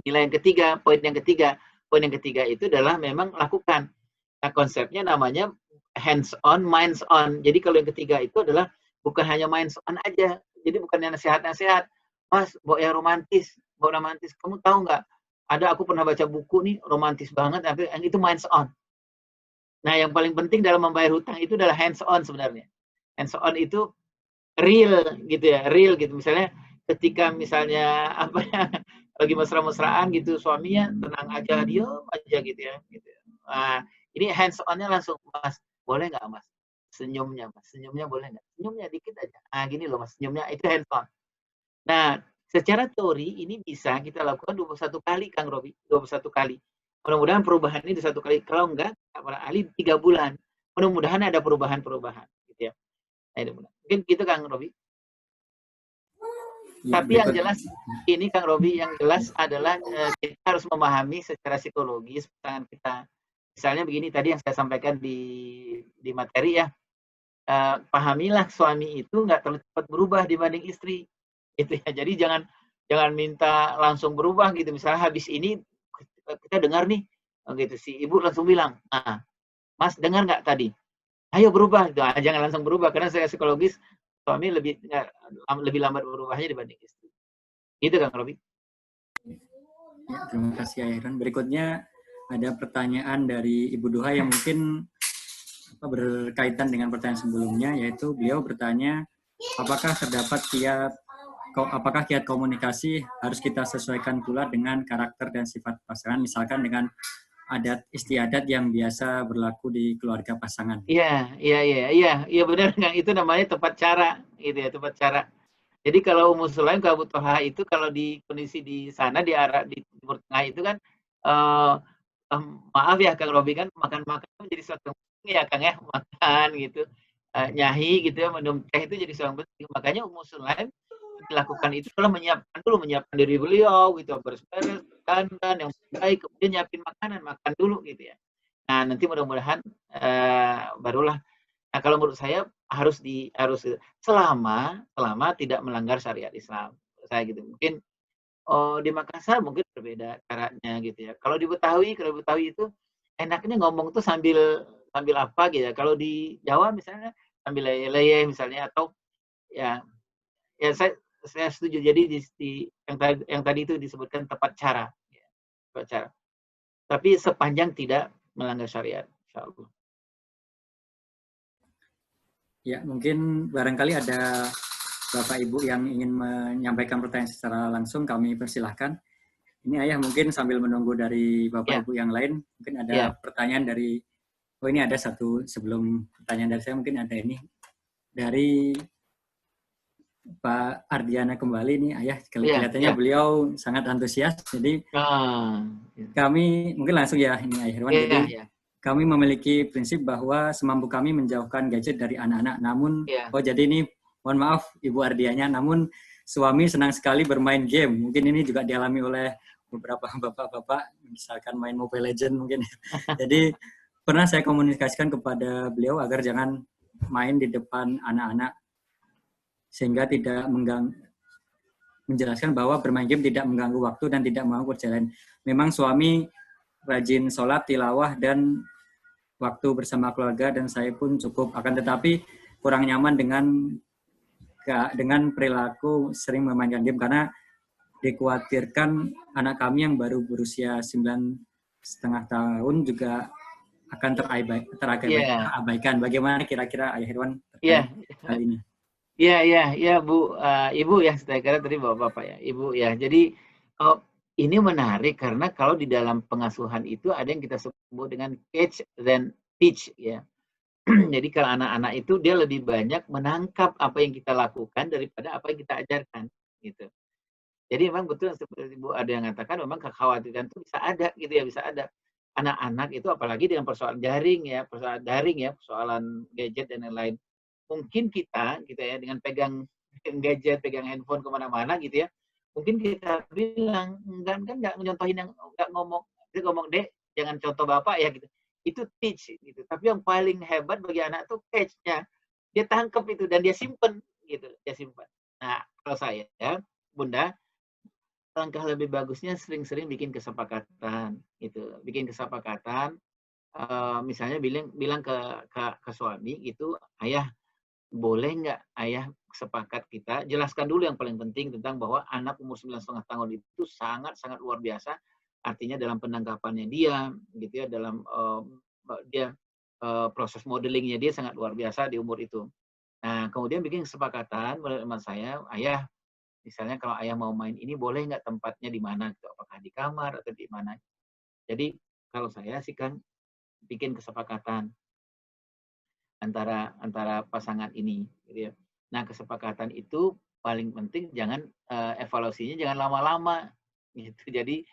nilai yang ketiga, poin yang ketiga. Poin yang ketiga itu adalah memang lakukan. Nah, konsepnya namanya hands on, minds on. Jadi kalau yang ketiga itu adalah bukan hanya minds on aja. Jadi bukan yang nasihat-nasihat. Mas, bawa yang romantis, bawa romantis. Kamu tahu nggak? Ada aku pernah baca buku nih romantis banget, tapi yang itu minds on. Nah, yang paling penting dalam membayar hutang itu adalah hands on sebenarnya. Hands on itu real gitu ya, real gitu. Misalnya ketika misalnya apa ya, lagi mesra-mesraan gitu suaminya tenang aja, diam aja gitu ya. Gitu. Nah, ini hands on-nya langsung, Mas, boleh nggak Mas? Senyumnya Mas, senyumnya boleh nggak? Senyumnya dikit aja. Ah gini loh Mas, senyumnya itu hands on. Nah, secara teori ini bisa kita lakukan 21 kali Kang Robi, 21 kali. Mudah-mudahan perubahan ini di satu kali, kalau enggak, para ahli 3 bulan. Mudah-mudahan ada perubahan-perubahan gitu ya. Nah, mungkin gitu Kang Robi. Ya, Tapi yang berikut. jelas ini Kang Robi, yang jelas adalah kita harus memahami secara psikologis pasangan kita. Misalnya begini tadi yang saya sampaikan di materi ya, pahamilah suami itu nggak terlalu cepat berubah dibanding istri, gitu ya. Jadi jangan minta langsung berubah gitu. Misalnya habis ini kita dengar nih, gitu si ibu langsung bilang, ah Mas dengar nggak tadi? Ayo berubah, gitu. Jangan langsung berubah karena saya psikologis suami lebih lambat berubahnya dibanding istri. Gitu Kang Robi. Ya, terima kasih Ayran. Berikutnya ada pertanyaan dari Ibu Duha yang mungkin berkaitan dengan pertanyaan sebelumnya, yaitu beliau bertanya apakah kiat komunikasi harus kita sesuaikan pula dengan karakter dan sifat pasangan, misalkan dengan adat istiadat yang biasa berlaku di keluarga pasangan. Iya benar Kang, itu namanya tepat cara, gitu ya, tepat cara. Jadi kalau Ummu Sulaim ke Abu Thalha itu kalau di kondisi di sana di arah di Timur Tengah itu kan eh, maaf ya Kang Robi kan makan-makan menjadi suatu ya Kang ya, makan gitu. Nyahi gitu ya, minum teh itu jadi suatu penting. Makanya Ummu Sulaim dilakukan itu adalah menyiapkan diri beliau gitu, beres-beres, dandan yang baik, kemudian nyiapin makanan, makan dulu gitu ya. Nah, nanti mudah-mudahan barulah. Nah, kalau menurut saya harus selama tidak melanggar syariat Islam. Saya gitu. Mungkin di Makassar mungkin berbeda caranya gitu ya. Kalau di Betawi itu enaknya ngomong tuh sambil sambil apa gitu ya. Kalau di Jawa misalnya sambil leyeh misalnya atau ya ya saya setuju. Jadi yang tadi itu disebutkan tepat cara, ya, tepat cara. Tapi sepanjang tidak melanggar syariat, insyaallah. Ya, mungkin barangkali ada Bapak Ibu yang ingin menyampaikan pertanyaan secara langsung, kami persilahkan. Ini Ayah mungkin sambil menunggu dari Bapak Ya, Ibu yang lain, mungkin ada ya. pertanyaan dari, oh ini ada satu sebelum pertanyaan dari saya, mungkin ada ini. Dari Pak Ardiana kembali nih Ayah, kelihatannya beliau sangat antusias, jadi kami mungkin langsung ya ini Ayah Herwan, jadi kami memiliki prinsip bahwa semampu kami menjauhkan gadget dari anak-anak. Namun, jadi ini mohon maaf Ibu Ardianya, namun suami senang sekali bermain game. Mungkin ini juga dialami oleh beberapa bapak-bapak, misalkan main Mobile Legends mungkin. Jadi pernah saya komunikasikan kepada beliau agar jangan main di depan anak-anak sehingga tidak menjelaskan bahwa bermain game tidak mengganggu waktu dan tidak mengganggu perjalanan. Memang suami rajin sholat, tilawah, dan waktu bersama keluarga, dan saya pun cukup. Akan tetapi kurang nyaman dengan perilaku sering memainkan game karena dikhawatirkan anak kami yang baru berusia 9,5 tahun juga akan terabaikan. Bagaimana kira-kira Ayah Herwan terkait hal ini? Iya Bu, Ibu ya, saya kira tadi Bapak ya, Ibu ya. Jadi ini menarik karena kalau di dalam pengasuhan itu ada yang kita sebut dengan catch dan teach ya. Jadi kalau anak-anak itu dia lebih banyak menangkap apa yang kita lakukan daripada apa yang kita ajarkan gitu. Jadi memang betul seperti Ibu ada yang mengatakan memang kekhawatiran itu bisa ada gitu ya, bisa ada. Anak-anak itu apalagi dengan persoalan daring ya, persoalan gadget dan lain-lain. Mungkin kita gitu ya dengan pegang gadget, pegang handphone kemana-mana gitu ya, mungkin kita bilang enggak nyontohin yang enggak ngomong dek jangan contoh bapak ya gitu, itu teach gitu. Tapi yang paling hebat bagi anak tuh catch-nya, dia tangkap itu dan dia simpen gitu, dia simpan. Nah kalau saya ya Bunda langkah lebih bagusnya sering-sering bikin kesepakatan gitu. Bikin kesepakatan, misalnya bilang ke suami gitu, "Ayah, boleh nggak ayah sepakat kita jelaskan dulu yang paling penting tentang bahwa anak umur 9,5 tahun itu sangat-sangat luar biasa, artinya dalam penangkapannya dia, gitu ya, dalam dia proses modelingnya dia sangat luar biasa di umur itu. Nah, kemudian bikin kesepakatan menurut teman saya, ayah, misalnya kalau ayah mau main ini boleh nggak tempatnya di mana, gitu, apakah di kamar atau di mana. Jadi kalau saya sih kan bikin kesepakatan antara antara pasangan ini, gitu ya. Nah, kesepakatan itu paling penting jangan evaluasinya jangan lama-lama, gitu. Jadi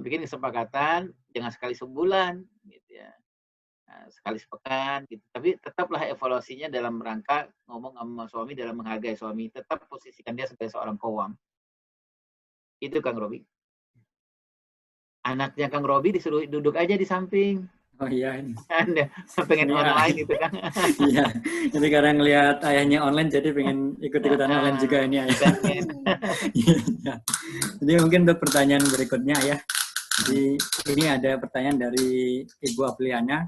bikin kesepakatan jangan sekali sebulan, gitu ya. Sekali sepekan, gitu. Tapi tetaplah evaluasinya dalam rangka ngomong sama suami dalam menghargai suami. Tetap posisikan dia sebagai seorang qawwam. Itu Kang Robi. Anaknya Kang Robi disuruh duduk aja di samping. Oh iya, Anda pengen ini online gitu kan. iya. Jadi karena ngelihat ayahnya online, jadi pengen ikut-ikutan online juga ini ayah. Pengen. Iya. Jadi mungkin untuk pertanyaan berikutnya ya. Jadi ini ada pertanyaan dari Ibu Apliana.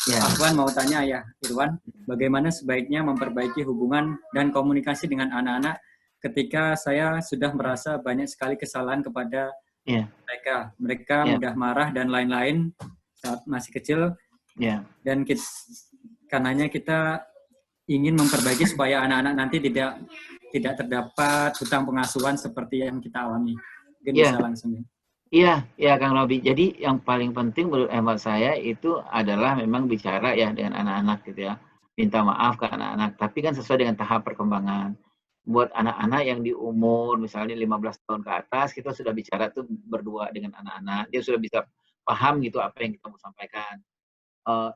Ya. Afwan mau tanya ya, Irwan, bagaimana sebaiknya memperbaiki hubungan dan komunikasi dengan anak-anak ketika saya sudah merasa banyak sekali kesalahan kepada Ya. mereka. Mereka Ya. mudah marah dan lain-lain saat masih kecil. Ya. Dan karenanya kita ingin memperbaiki supaya anak-anak nanti tidak terdapat hutang pengasuhan seperti yang kita alami. Mungkin Ya. bisa langsung ya. Iya, ya Kang Robi. Jadi yang paling penting menurut hemat saya itu adalah memang bicara ya dengan anak-anak gitu ya. Minta maaf ke anak-anak, tapi kan sesuai dengan tahap perkembangan. Buat anak-anak yang di umur misalnya 15 tahun ke atas, kita sudah bicara tuh berdua dengan anak-anak. Dia sudah bisa paham gitu apa yang kita mau sampaikan.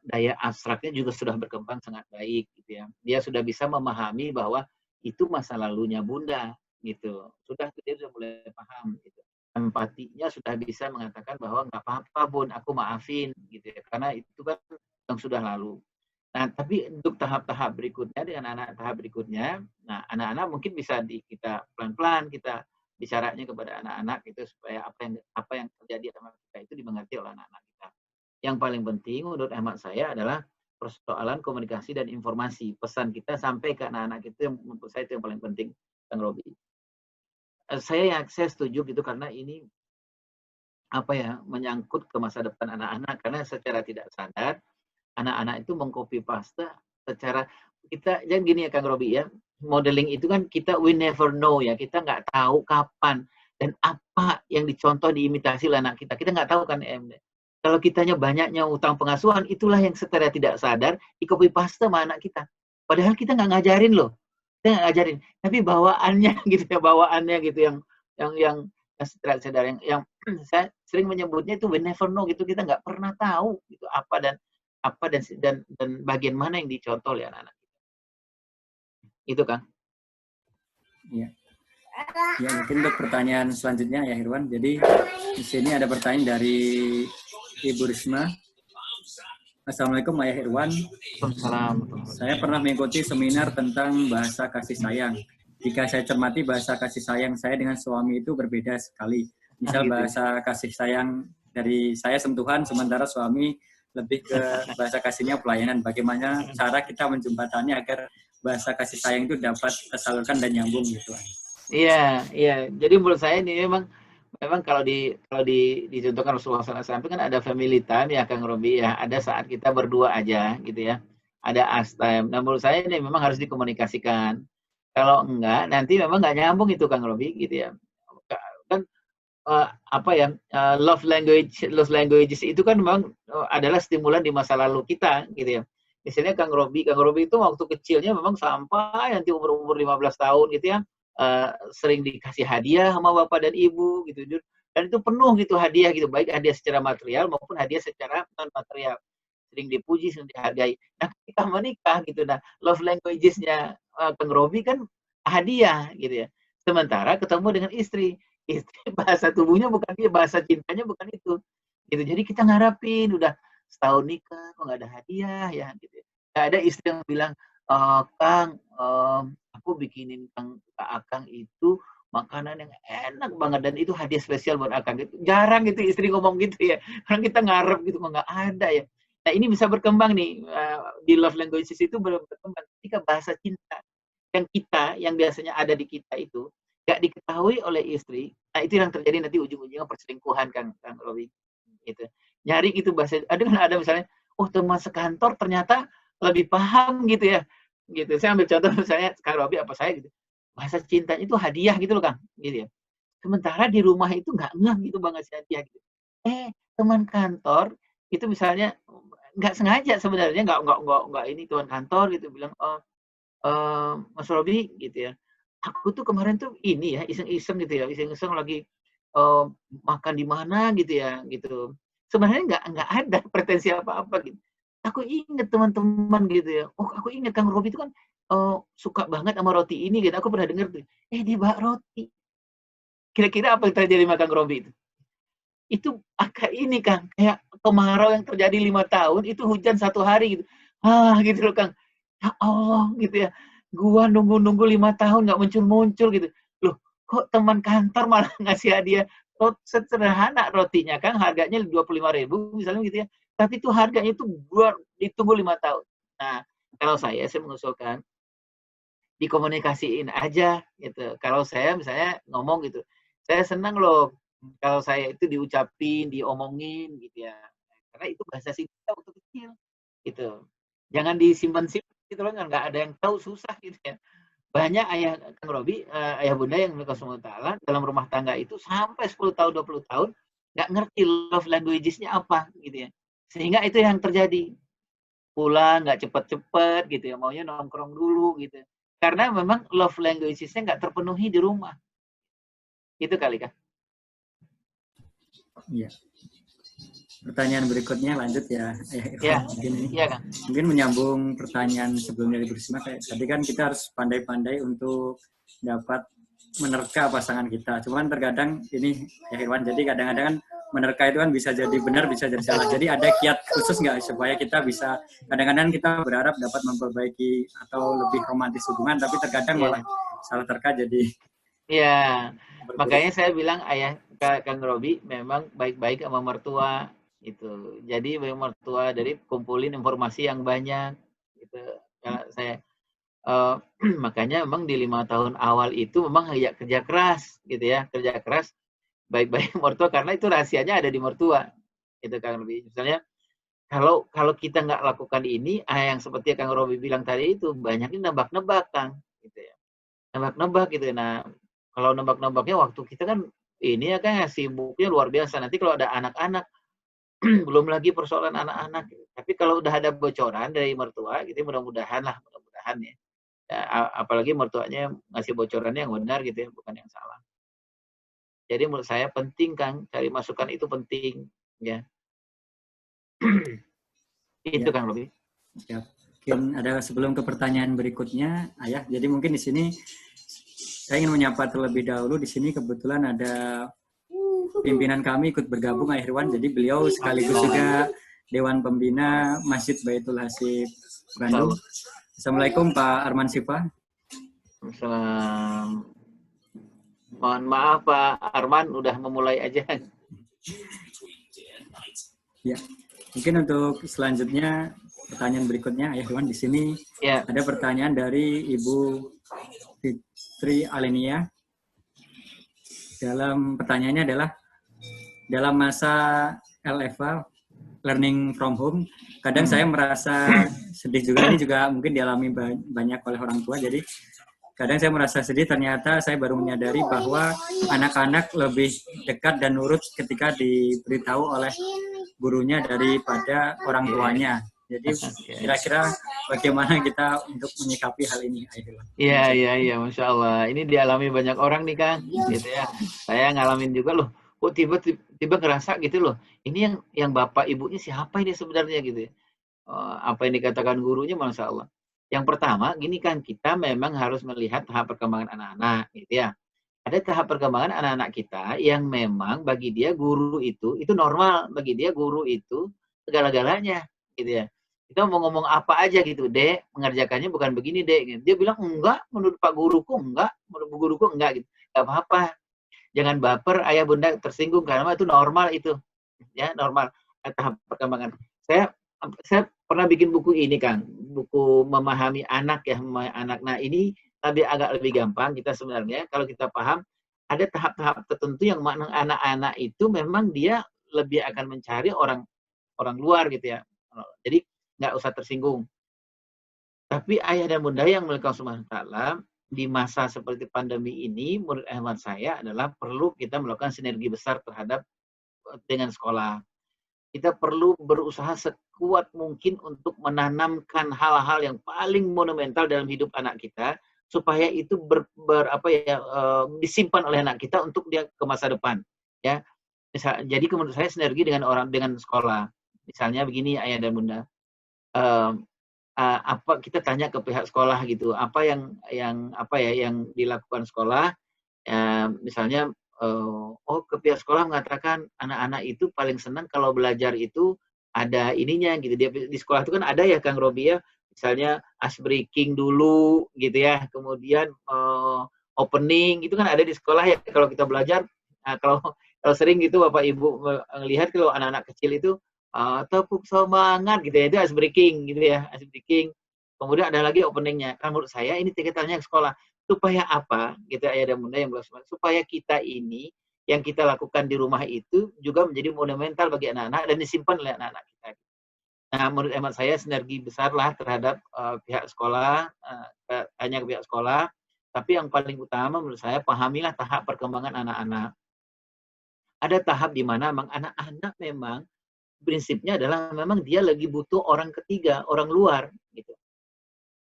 Daya abstraknya juga sudah berkembang sangat baik gitu ya. Dia sudah bisa memahami bahwa itu masa lalunya Bunda gitu. Sudah dia sudah mulai paham gitu. Empatinya sudah bisa mengatakan bahwa nggak apa-apa Bun, aku maafin gitu ya. Karena itu kan yang sudah lalu. Nah, tapi untuk tahap-tahap berikutnya dengan anak tahap berikutnya, nah anak-anak mungkin bisa kita pelan-pelan kita bicaranya kepada anak-anak itu supaya apa yang terjadi sama kita itu dimengerti oleh anak-anak kita. Yang paling penting menurut hemat saya adalah persoalan komunikasi dan informasi. Pesan kita sampai ke anak-anak itu yang menurut saya itu yang paling penting, Kang Robi. Saya setuju gitu karena ini apa ya menyangkut ke masa depan anak-anak karena secara tidak sadar anak-anak itu mengcopy paste secara kita jangan gini ya Kang Robi ya, modeling itu kan kita we never know ya, kita nggak tahu kapan dan apa yang dicontoh diimitasi oleh anak kita nggak tahu kan kalau kitanya banyaknya utang pengasuhan itulah yang secara tidak sadar di copy paste sama anak kita padahal kita nggak ngajarin loh, kita nggak ngajarin tapi bawaannya gitu ya, bawaannya gitu yang secara sadar yang saya sering menyebutnya itu we never know gitu, kita nggak pernah tahu gitu apa dan bagian mana yang dicontoh oleh anak-anak itu kan. Iya. Ya, mungkin untuk pertanyaan selanjutnya ya Irwan. Jadi di sini ada pertanyaan dari Ibu Risma. Assalamualaikum Ayah Irwan. Saya pernah mengikuti seminar tentang bahasa kasih sayang. Jika saya cermati bahasa kasih sayang saya dengan suami itu berbeda sekali. Misal bahasa kasih sayang dari saya sentuhan, sementara suami lebih ke bahasa kasihnya pelayanan. Bagaimana cara kita menjembatani agar bahasa kasih sayang itu dapat tersalurkan dan nyambung gitu. Iya, iya. Jadi menurut saya ini memang kalau dicontohkan Rasulullah SAW kan ada family time ya Kang Robi ya. Ada saat kita berdua aja gitu ya. Ada us time. Nah menurut saya ini memang harus dikomunikasikan. Kalau enggak nanti memang nggak nyambung itu Kang Robi gitu ya. Kan apa ya love languages itu kan memang adalah stimulan di masa lalu kita gitu ya. Misalnya Kang Robi itu waktu kecilnya memang sampai nanti umur 15 tahun gitu ya sering dikasih hadiah sama bapak dan ibu gitu dan itu penuh gitu hadiah gitu baik hadiah secara material maupun hadiah secara non material sering dipuji sering dihargai. Nah ketika menikah gitu nah love languages-nya Kang Robi kan hadiah gitu ya sementara ketemu dengan istri bahasa tubuhnya bukan dia, bahasa cintanya bukan itu. Gitu. Jadi kita ngarapin udah setahun nikah kok nggak ada hadiah ya gitu. Nggak ada istri yang bilang, Kang, aku bikinin Kang Akang itu makanan yang enak banget dan itu hadiah spesial buat akang. Jarang gitu istri ngomong gitu ya. Orang kita ngarep gitu kok nggak ada ya. Nah ini bisa berkembang nih di love languages itu berkembang ketika bahasa cinta yang kita yang biasanya ada di kita itu nggak diketahui oleh istri. Nah itu yang terjadi nanti ujung-ujungnya perselingkuhan Kang Robi. Gitu. Nyari gitu bahasa. Ada misalnya, oh teman sekantor ternyata lebih paham gitu ya. Gitu. Saya ambil contoh misalnya Kang Robi apa saya gitu. Bahasa cinta itu hadiah gitu loh Kang. Gitu ya. Sementara di rumah itu nggak ngeh gitu bang ngasih hadiah gitu. Teman kantor itu misalnya nggak sengaja sebenarnya nggak ini teman kantor gitu bilang Mas Robi gitu ya. Aku tuh kemarin tuh ini ya iseng-iseng gitu ya, iseng-iseng lagi makan di mana gitu ya gitu. Sebenarnya nggak ada pretensi apa-apa gitu. Aku inget teman-teman gitu ya. Oh aku inget Kang Robi itu kan suka banget sama roti ini gitu. Aku pernah dengar tuh. Dia bak roti. Kira-kira apa yang terjadi sama Kang Robi itu? Itu agak ini Kang, kayak kemarau yang terjadi 5 tahun, itu hujan 1 hari gitu. Gitu loh Kang. Ya Allah gitu ya. Gua nunggu-nunggu 5 tahun nggak muncul-muncul gitu. Loh, kok teman kantor malah ngasih hadiah sederhana rotinya Kang, harganya 25.000 misalnya gitu ya. Tapi itu harganya itu gua ditunggu 5 tahun. Nah, kalau saya mengusulkan dikomunikasiin aja gitu. Kalau saya misalnya ngomong gitu, saya senang loh kalau saya itu diucapin, diomongin gitu ya. Karena itu bahasa kita waktu kecil gitu. Jangan disimpan-simpan gitu loh, nggak ada yang tahu susah gitu ya. Banyak ayah Kang Robi, ayah bunda yang Allah Ta'ala dalam rumah tangga itu sampai 10 tahun, 20 tahun nggak ngerti love languages-nya apa gitu ya. Sehingga itu yang terjadi. Pulang nggak cepet-cepet gitu ya, maunya nongkrong dulu gitu. Karena memang love languages-nya nggak terpenuhi di rumah. Itu kali Kak. Iya. Pertanyaan berikutnya lanjut ya. Mungkin menyambung pertanyaan sebelumnya dari Burisma, kayak tadi kan kita harus pandai-pandai untuk dapat menerka pasangan kita. Cuman terkadang ini ya Irwan, jadi kadang-kadang kan menerka itu kan bisa jadi benar, bisa jadi salah. Jadi ada kiat khusus nggak supaya kita bisa, kadang-kadang kita berharap dapat memperbaiki atau lebih romantis hubungan, tapi terkadang malah salah terka jadi. Iya, makanya saya bilang ayah Kang Robi memang baik-baik sama mertua itu. Jadi mertua dari kumpulin informasi yang banyak gitu. Saya makanya memang di 5 tahun awal itu memang ya kerja keras gitu ya, kerja keras baik-baik mertua karena itu rahasianya ada di mertua. Itu Kang Robi. Misalnya kalau kita nggak lakukan ini, yang seperti Kang Robi bilang tadi itu banyaknya nebak-nebak Kang gitu ya. Nebak-nebak gitu. Nah, kalau nebak-nebaknya waktu kita kan ini ya kan sibuknya luar biasa. Nanti kalau ada anak-anak, belum lagi persoalan anak-anak. Tapi kalau udah ada bocoran dari mertua, gitu mudah-mudahan ya. Apalagi mertuanya ngasih bocorannya yang benar gitu ya, bukan yang salah. Jadi menurut saya penting Kang, cari masukan itu penting ya. Itu Ya. Kang Robi. Ya. Mungkin ada sebelum ke pertanyaan berikutnya, Ayah. Jadi mungkin di sini saya ingin menyapa terlebih dahulu. Di sini kebetulan ada pimpinan kami ikut bergabung, Ayah Irwan. Jadi beliau sekaligus juga Dewan Pembina Masjid Baitul Hasib Bandung. Assalamualaikum Pak Arman Sifa. Assalamualaikum. Mohon maaf Pak Arman, udah memulai aja. Ya, mungkin untuk selanjutnya pertanyaan berikutnya, Ayah Irwan, di sini ada pertanyaan dari Ibu Fitri Alenia. Dalam pertanyaannya adalah, dalam masa LFA, learning from home, kadang saya merasa sedih juga, ini juga mungkin dialami banyak oleh orang tua, jadi kadang saya merasa sedih, ternyata saya baru menyadari bahwa anak-anak lebih dekat dan nurut ketika diberitahu oleh gurunya daripada orang tuanya. Jadi kira-kira bagaimana kita untuk menyikapi hal ini? Iya, Masya Allah. Ini dialami banyak orang nih Kang, gitu ya. Saya ngalamin juga loh. Kok tiba-tiba ngerasa gitu loh. Ini yang bapak ibunya siapa ini sebenarnya gitu ya. Apa yang dikatakan gurunya, Masya Allah. Yang pertama, gini kan kita memang harus melihat tahap perkembangan anak-anak, gitu ya. Ada tahap perkembangan anak-anak kita yang memang bagi dia guru itu normal, bagi dia guru itu segala-galanya, gitu ya. Kita mau ngomong apa aja gitu, Dek, mengerjakannya bukan begini, Dek. Dia bilang, enggak, menurut Pak Guruku enggak, menurut Bu Guruku enggak, gitu. nggak apa-apa. Jangan baper, ayah bunda tersinggung karena itu normal itu, ya normal tahap perkembangan. Saya pernah bikin buku ini, Kang, buku memahami anak ya, memahami anak. Nah ini tadi agak lebih gampang kita sebenarnya kalau kita paham ada tahap-tahap tertentu yang anak-anak itu memang dia lebih akan mencari orang luar gitu ya. Jadi nggak usah tersinggung. Tapi ayah dan bunda yang milik Allah Subhanahu wa taala di masa seperti pandemi ini, menurut hemat saya adalah perlu kita melakukan sinergi besar terhadap dengan sekolah. Kita perlu berusaha sekuat mungkin untuk menanamkan hal-hal yang paling monumental dalam hidup anak kita supaya itu disimpan oleh anak kita untuk dia ke masa depan, ya. Jadi menurut saya sinergi dengan sekolah. Misalnya begini ayah dan bunda, apa kita tanya ke pihak sekolah gitu, apa yang dilakukan sekolah, misalnya ke pihak sekolah mengatakan anak-anak itu paling senang kalau belajar itu ada ininya gitu. Dia di sekolah itu kan ada ya Kang Robi ya, misalnya ice breaking dulu gitu ya, kemudian opening itu kan ada di sekolah ya kalau kita belajar. Nah, kalau sering gitu Bapak Ibu melihat kalau anak-anak kecil itu tepuk semangat gitu ya, itu ice breaking gitu ya, ice breaking. Kemudian ada lagi openingnya. Kan menurut saya ini tingkatannya ke sekolah. Supaya apa? Gitu ayah dan bunda yang bersemangat. Supaya kita ini yang kita lakukan di rumah itu juga menjadi monumental bagi anak-anak dan disimpan oleh anak-anak kita. Nah, menurut hemat saya sinergi besarlah terhadap pihak sekolah, hanya ke pihak sekolah. Tapi yang paling utama menurut saya pahamilah tahap perkembangan anak-anak. Ada tahap di mana memang anak-anak memang prinsipnya adalah memang dia lagi butuh orang ketiga, orang luar gitu.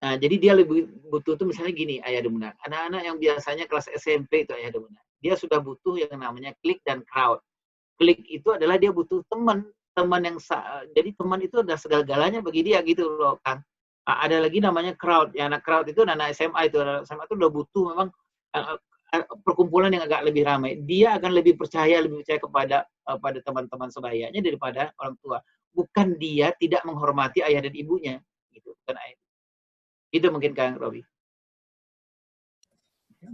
Nah, jadi dia lebih butuh tuh misalnya gini, ayah dan bunda. Anak-anak yang biasanya kelas SMP itu ayah dan bunda. Dia sudah butuh yang namanya klik dan crowd. Klik itu adalah dia butuh teman yang jadi teman itu adalah segala-galanya bagi dia gitu loh, Kang. Ada lagi namanya crowd. Ya, anak crowd itu anak SMA itu. Anak SMA itu udah butuh memang perkumpulan yang agak lebih ramai. Dia akan lebih percaya kepada pada teman-teman sebayanya daripada orang tua. Bukan dia tidak menghormati ayah dan ibunya, gitu. Bukan ayah. Itu mungkin Kang Robi.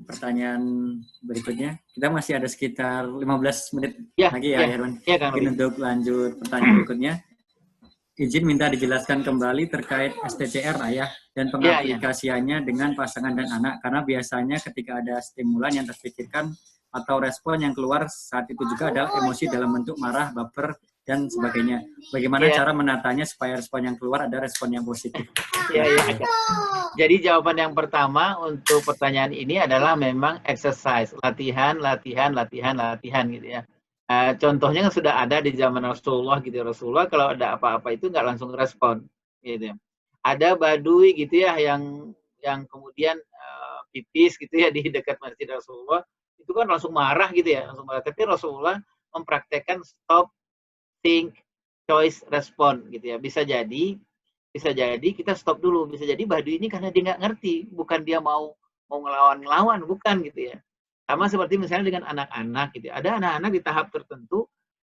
Pertanyaan berikutnya, kita masih ada sekitar 15 menit lagi ya, Herman. Ya, Kang Mungkin Robi. untuk lanjut pertanyaan berikutnya, izin minta dijelaskan kembali terkait STCR ayah dan pengaplikasiannya dengan pasangan dan anak, karena biasanya ketika ada stimulan yang terpikirkan atau respon yang keluar saat itu juga adalah emosi dalam bentuk marah, baper, dan sebagainya. Bagaimana cara menatanya supaya respon yang keluar ada respon yang positif? Ya. Jadi jawaban yang pertama untuk pertanyaan ini adalah memang exercise, latihan gitu ya. Contohnya kan sudah ada di zaman Rasulullah gitu. Rasulullah kalau ada apa-apa itu nggak langsung respon gitu. Ada badui gitu ya yang kemudian pipis gitu ya di dekat masjid Rasulullah, itu kan langsung marah gitu ya, langsung marah. Tapi Rasulullah mempraktekkan stop, think, choice, respond gitu ya. Bisa jadi kita stop dulu. Bisa jadi Baduy ini karena dia nggak ngerti, bukan dia mau ngelawan, bukan gitu ya. Sama seperti misalnya dengan anak-anak gitu. Ada anak-anak di tahap tertentu,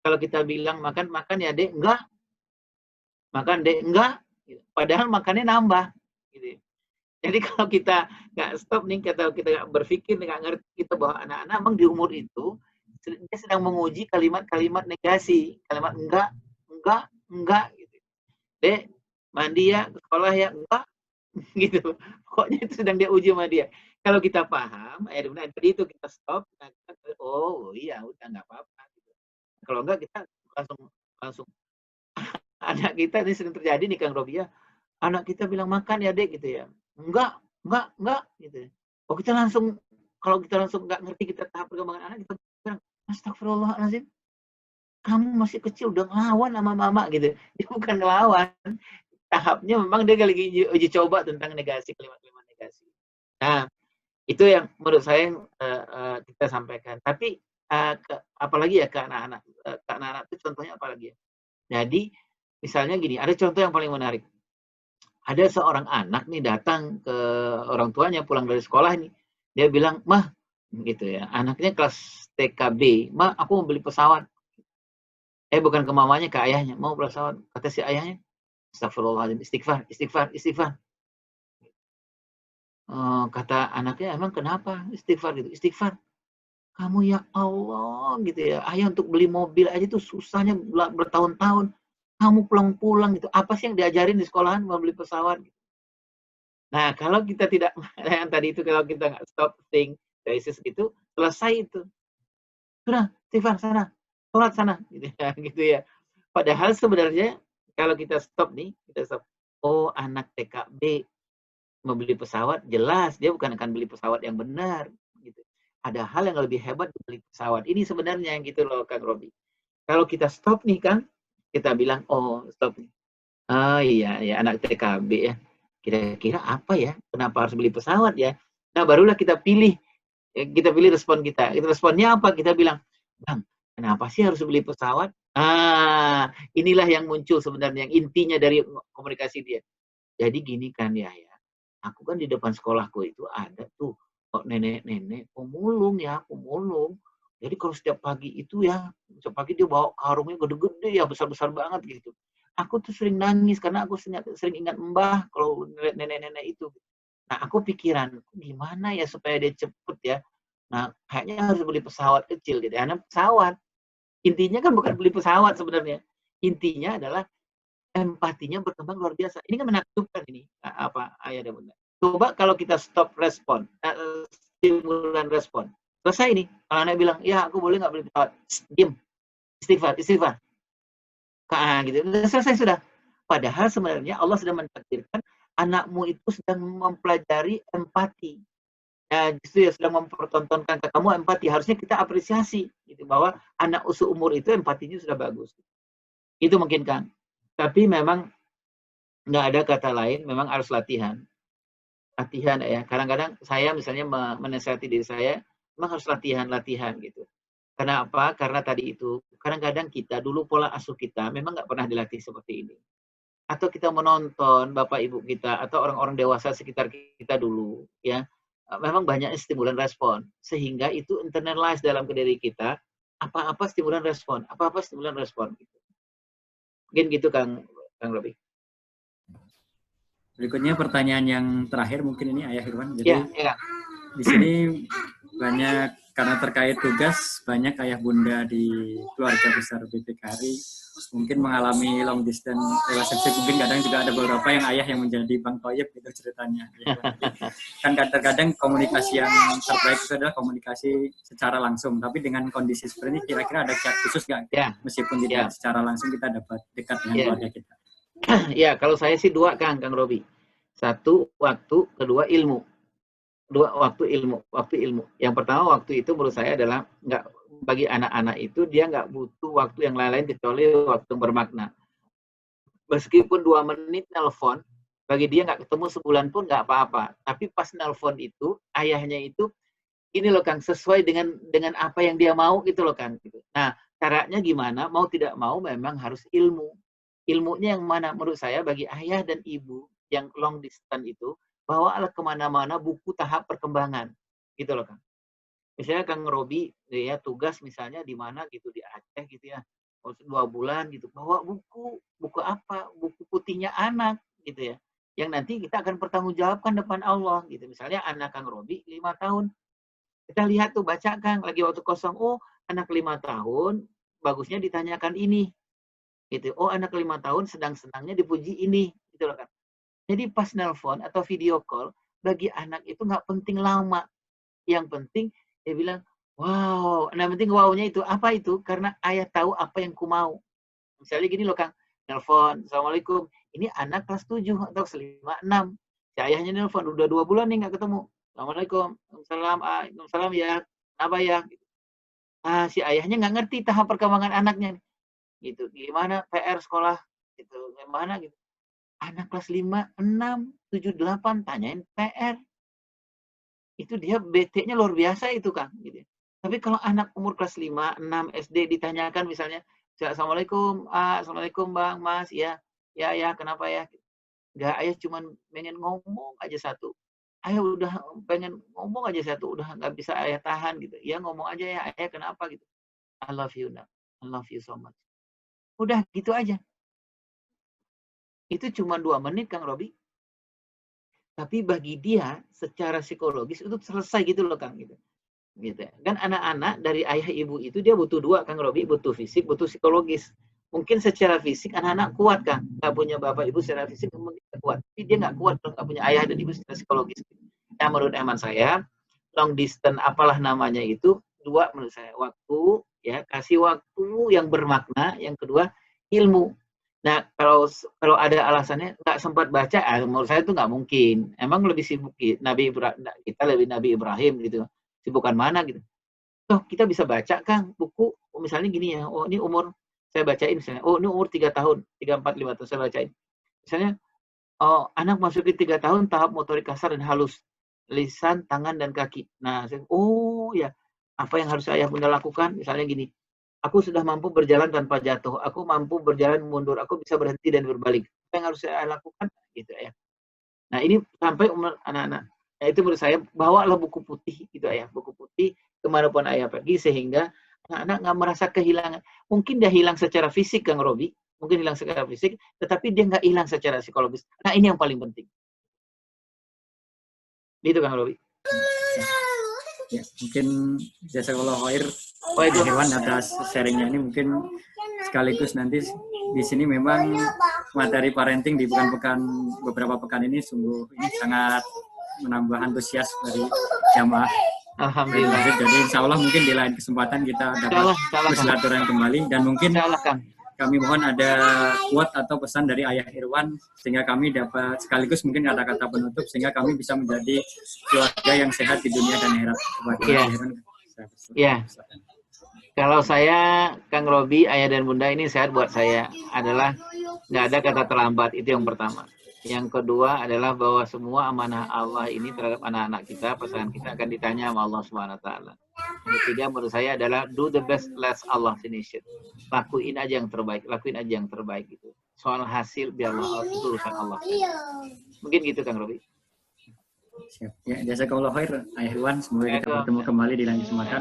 kalau kita bilang makan ya dek, enggak. Makan dek, enggak. Padahal makannya nambah. Gitu. Jadi kalau kita nggak stop nih, kita nggak berpikir, nggak ngerti kita bahwa anak-anak memang di umur itu dia sedang menguji kalimat-kalimat negasi, kalimat enggak gitu. Dek, mandi ya, sekolah ya, enggak, gitu. Pokoknya itu sedang dia uji sama dia. Kalau kita paham, tadi itu kita stop, oh iya, udah nggak apa-apa. Gitu. Kalau enggak kita langsung anak kita ini sering terjadi nih Kang Robi ya. Anak kita bilang makan ya dek gitu ya. Enggak gitu. Oh kita langsung, kalau kita langsung nggak ngerti kita tahap perkembangan anak, kita bilang astagfirullahaladzim, kamu masih kecil udah ngelawan sama mama gitu. Dia bukan ngelawan. Tahapnya memang dia lagi uji coba tentang negasi, kalimat-kalimat negasi. Nah, itu yang menurut saya kita sampaikan. Tapi apalagi ya ke anak-anak. Ke anak-anak itu contohnya apalagi ya. Jadi, misalnya gini, ada contoh yang paling menarik. Ada seorang anak nih datang ke orang tuanya pulang dari sekolah nih. Dia bilang, "Mah," gitu ya. Anaknya kelas TKB, "Mah, aku mau beli pesawat." Bukan ke mamanya, ke ayahnya. Mau beli pesawat. Kata si ayahnya, astagfirullahaladzim, istighfar. Kata anaknya, emang kenapa istighfar gitu? Istighfar. Kamu ya Allah gitu ya, ayah untuk beli mobil aja tuh susahnya bertahun-tahun. Kamu pulang-pulang gitu, apa sih yang diajarin di sekolahan mau beli pesawat? Nah, kalau kita tidak yang tadi itu kalau kita nggak stop think basis itu, selesai itu. Sudah, Stefan sana, sholat sana, gitu ya, gitu ya. Padahal sebenarnya kalau kita stop nih, kita stop. Oh, anak TKB membeli pesawat, jelas dia bukan akan beli pesawat yang benar, gitu. Ada hal yang lebih hebat beli pesawat. Ini sebenarnya gitu loh, Kang Robi. Kalau kita stop nih, Kang, kita bilang, oh stop nih. Oh iya, ya anak TKB ya. Kira-kira apa ya? Kenapa harus beli pesawat ya? Nah, barulah kita pilih respon kita. Responnya apa? Kita bilang, Bang, kenapa sih harus beli pesawat? Inilah yang muncul sebenarnya, yang intinya dari komunikasi dia. Jadi gini kan ya, aku kan di depan sekolahku itu ada tuh kok nenek-nenek pemulung ya, pemulung. Jadi kalau setiap pagi itu ya, setiap pagi dia bawa karungnya gede-gede ya, besar-besar banget gitu. Aku tuh sering nangis karena aku sering ingat mbah kalau ngeliat nenek-nenek itu. Nah, aku pikiran, gimana ya supaya dia cepet ya. Nah, kayaknya harus beli pesawat kecil gitu. Karena pesawat, intinya kan bukan beli pesawat sebenarnya. Intinya adalah empatinya berkembang luar biasa. Ini kan menakjubkan ini, apa ayah dan bunda. Coba kalau kita stop respon, stimulan respon. Selesai nih, kalau anak bilang, ya aku boleh nggak beli pesawat? Diam, istighfar, istighfar. Gitu. Udah selesai sudah. Padahal sebenarnya Allah sudah mentakdirkan anakmu itu sedang mempelajari empati. Ya, justru ya sedang mempertontonkan ke kamu empati. Harusnya kita apresiasi gitu bahwa anak seumur itu empatinya sudah bagus. Itu mungkin kan. Tapi memang nggak ada kata lain, memang harus latihan. Latihan ya. Kadang-kadang saya misalnya menasihati diri saya, memang harus latihan-latihan gitu. Kenapa? Karena tadi itu, kadang-kadang kita dulu pola asuh kita memang nggak pernah dilatih seperti ini. Atau kita menonton bapak ibu kita atau orang-orang dewasa sekitar kita dulu, ya, memang banyak stimulan respon. Sehingga itu internalize dalam diri kita, apa-apa stimulan respon, apa-apa stimulan respon. Gitu. Mungkin gitu Kang Robi. Berikutnya pertanyaan yang terakhir mungkin ini Ayah Irwan. Jadi Ya. di sini banyak karena terkait tugas banyak ayah bunda di keluarga besar BPKRI mungkin mengalami long distance relationship, mungkin kadang juga ada beberapa yang ayah yang menjadi Bang Toyib gitu ceritanya. Kan kadang-kadang komunikasi yang terbaik itu adalah komunikasi secara langsung, tapi dengan kondisi seperti ini kira-kira ada kiat khusus nggak? Ya. Meskipun tidak secara langsung kita dapat dekat dengan keluarga kita. Ya, kalau saya sih dua Kang Robi. Satu waktu, kedua ilmu. Waktu ilmu. Yang pertama waktu itu menurut saya adalah bagi anak-anak itu dia nggak butuh waktu yang lain-lain kecuali waktu yang bermakna. Meskipun 2 menit nelpon, bagi dia nggak ketemu sebulan pun nggak apa-apa. Tapi pas nelpon itu, ayahnya itu, ini loh Kang, sesuai dengan apa yang dia mau gitu loh Kang. Nah, caranya gimana? Mau tidak mau memang harus ilmu. Ilmunya yang mana? Menurut saya bagi ayah dan ibu yang long distance itu, bawalah kemana-mana buku tahap perkembangan. Gitu loh Kang. Misalnya Kang Robi ya tugas misalnya di mana gitu di Aceh gitu ya 2 bulan gitu bawa buku apa buku putihnya anak gitu ya yang nanti kita akan pertanggungjawabkan depan Allah gitu misalnya anak Kang Robi 5 tahun kita lihat tuh baca Kang lagi waktu kosong oh anak 5 tahun bagusnya ditanyakan ini gitu oh anak 5 tahun sedang-sedangnya dipuji ini gitu loh kan jadi pas nelpon atau video call bagi anak itu nggak penting lama yang penting dia bilang, wow. Nah, penting wow-nya itu. Apa itu? Karena ayah tahu apa yang ku mau. Misalnya gini loh, Kang. Nelfon, Assalamualaikum. Ini anak kelas 7 atau kelas 5, 6. Si ayahnya nelfon, udah 2 bulan nih nggak ketemu. Assalamualaikum. Waalaikumsalam ya. Apa ya? Si ayahnya nggak ngerti tahap perkembangan anaknya. Gitu. Gimana PR sekolah? Gitu. Gimana gitu. Anak kelas 5, 6, 7, 8 tanyain PR. Itu dia bete-nya luar biasa itu Kang gitu. Tapi kalau anak umur kelas 5, 6 SD ditanyakan misalnya, Assalamualaikum, Assalamualaikum Bang, Mas, ya, ya, kenapa ya? Enggak, ayah cuma pengen ngomong aja satu. Ayah udah pengen ngomong aja satu, udah nggak bisa ayah tahan gitu. Ya ngomong aja ya, ayah kenapa gitu. I love you, nak. I love you so much. Udah gitu aja. Itu cuma 2 menit Kang Robi. Tapi bagi dia secara psikologis itu selesai gitu loh Kang gitu. Gitu. Kan anak-anak dari ayah ibu itu dia butuh dua, Kang Robi, butuh fisik, butuh psikologis. Mungkin secara fisik anak-anak kuat, Kang. Nggak punya bapak ibu secara fisik mungkin kuat. Tapi dia nggak kuat kalau nggak punya ayah dan ibu secara psikologis. Nah, menurut eman saya, long distance apalah namanya itu, dua menurut saya. Waktu, ya, kasih waktu yang bermakna. Yang kedua, ilmu. Nah, kalau ada alasannya nggak sempat baca, menurut saya itu nggak mungkin. Emang lebih sibuk Nabi Ibrahim, kita lebih Nabi Ibrahim gitu. Sibukan mana gitu. Toh kita bisa baca, Kang, buku misalnya gini ya. Oh, ini umur saya bacain misalnya. Oh, ini umur 3 tahun, 3, 4, 5 tahun saya bacain. Misalnya, oh, anak masuki 3 tahun tahap motorik kasar dan halus. Lisan, tangan, dan kaki. Nah, oh ya, apa yang harus saya bunda lakukan? Misalnya gini, aku sudah mampu berjalan tanpa jatuh. Aku mampu berjalan mundur. Aku bisa berhenti dan berbalik. Apa yang harus saya lakukan? Gitu ya. Nah, ini sampai umur anak-anak. Nah, itu menurut saya, bawalah buku putih gitu ya. Buku putih kemanapun ayah pergi, sehingga anak-anak nggak merasa kehilangan. Mungkin dia hilang secara fisik, Kang Robi. Mungkin hilang secara fisik, tetapi dia nggak hilang secara psikologis. Nah, ini yang paling penting. Gitu, Kang Robi. Ya, mungkin jazakallahu khair Hewan atas sharingnya ini. Mungkin sekaligus nanti di sini memang materi parenting di beberapa pekan ini sungguh ini sangat menambah antusias dari jamaah. Alhamdulillah. Jadi insya Allah mungkin di lain kesempatan kita dapat bersilaturahmi kembali, dan mungkin kami mohon ada quote atau pesan dari Ayah Irwan sehingga kami dapat sekaligus mungkin kata-kata penutup sehingga kami bisa menjadi keluarga yang sehat di dunia dan akhirat. Iya. Kalau saya, Kang Robi, ayah dan bunda, ini sehat buat saya adalah nggak ada kata terlambat, itu yang pertama. Yang kedua adalah bahwa semua amanah Allah ini terhadap anak-anak kita, pasangan kita akan ditanya sama Allah Subhanahu wa taala. Yang ketiga menurut saya adalah do the best, let Allah finish it. Lakuin aja yang terbaik gitu. Soal hasil biar Allah, itu urusan Allah. Mungkin gitu, Kang Robi. Siap. Ya, jazakallahu khair Ayah Irwan, semoga kita bertemu kembali di lain kesempatan.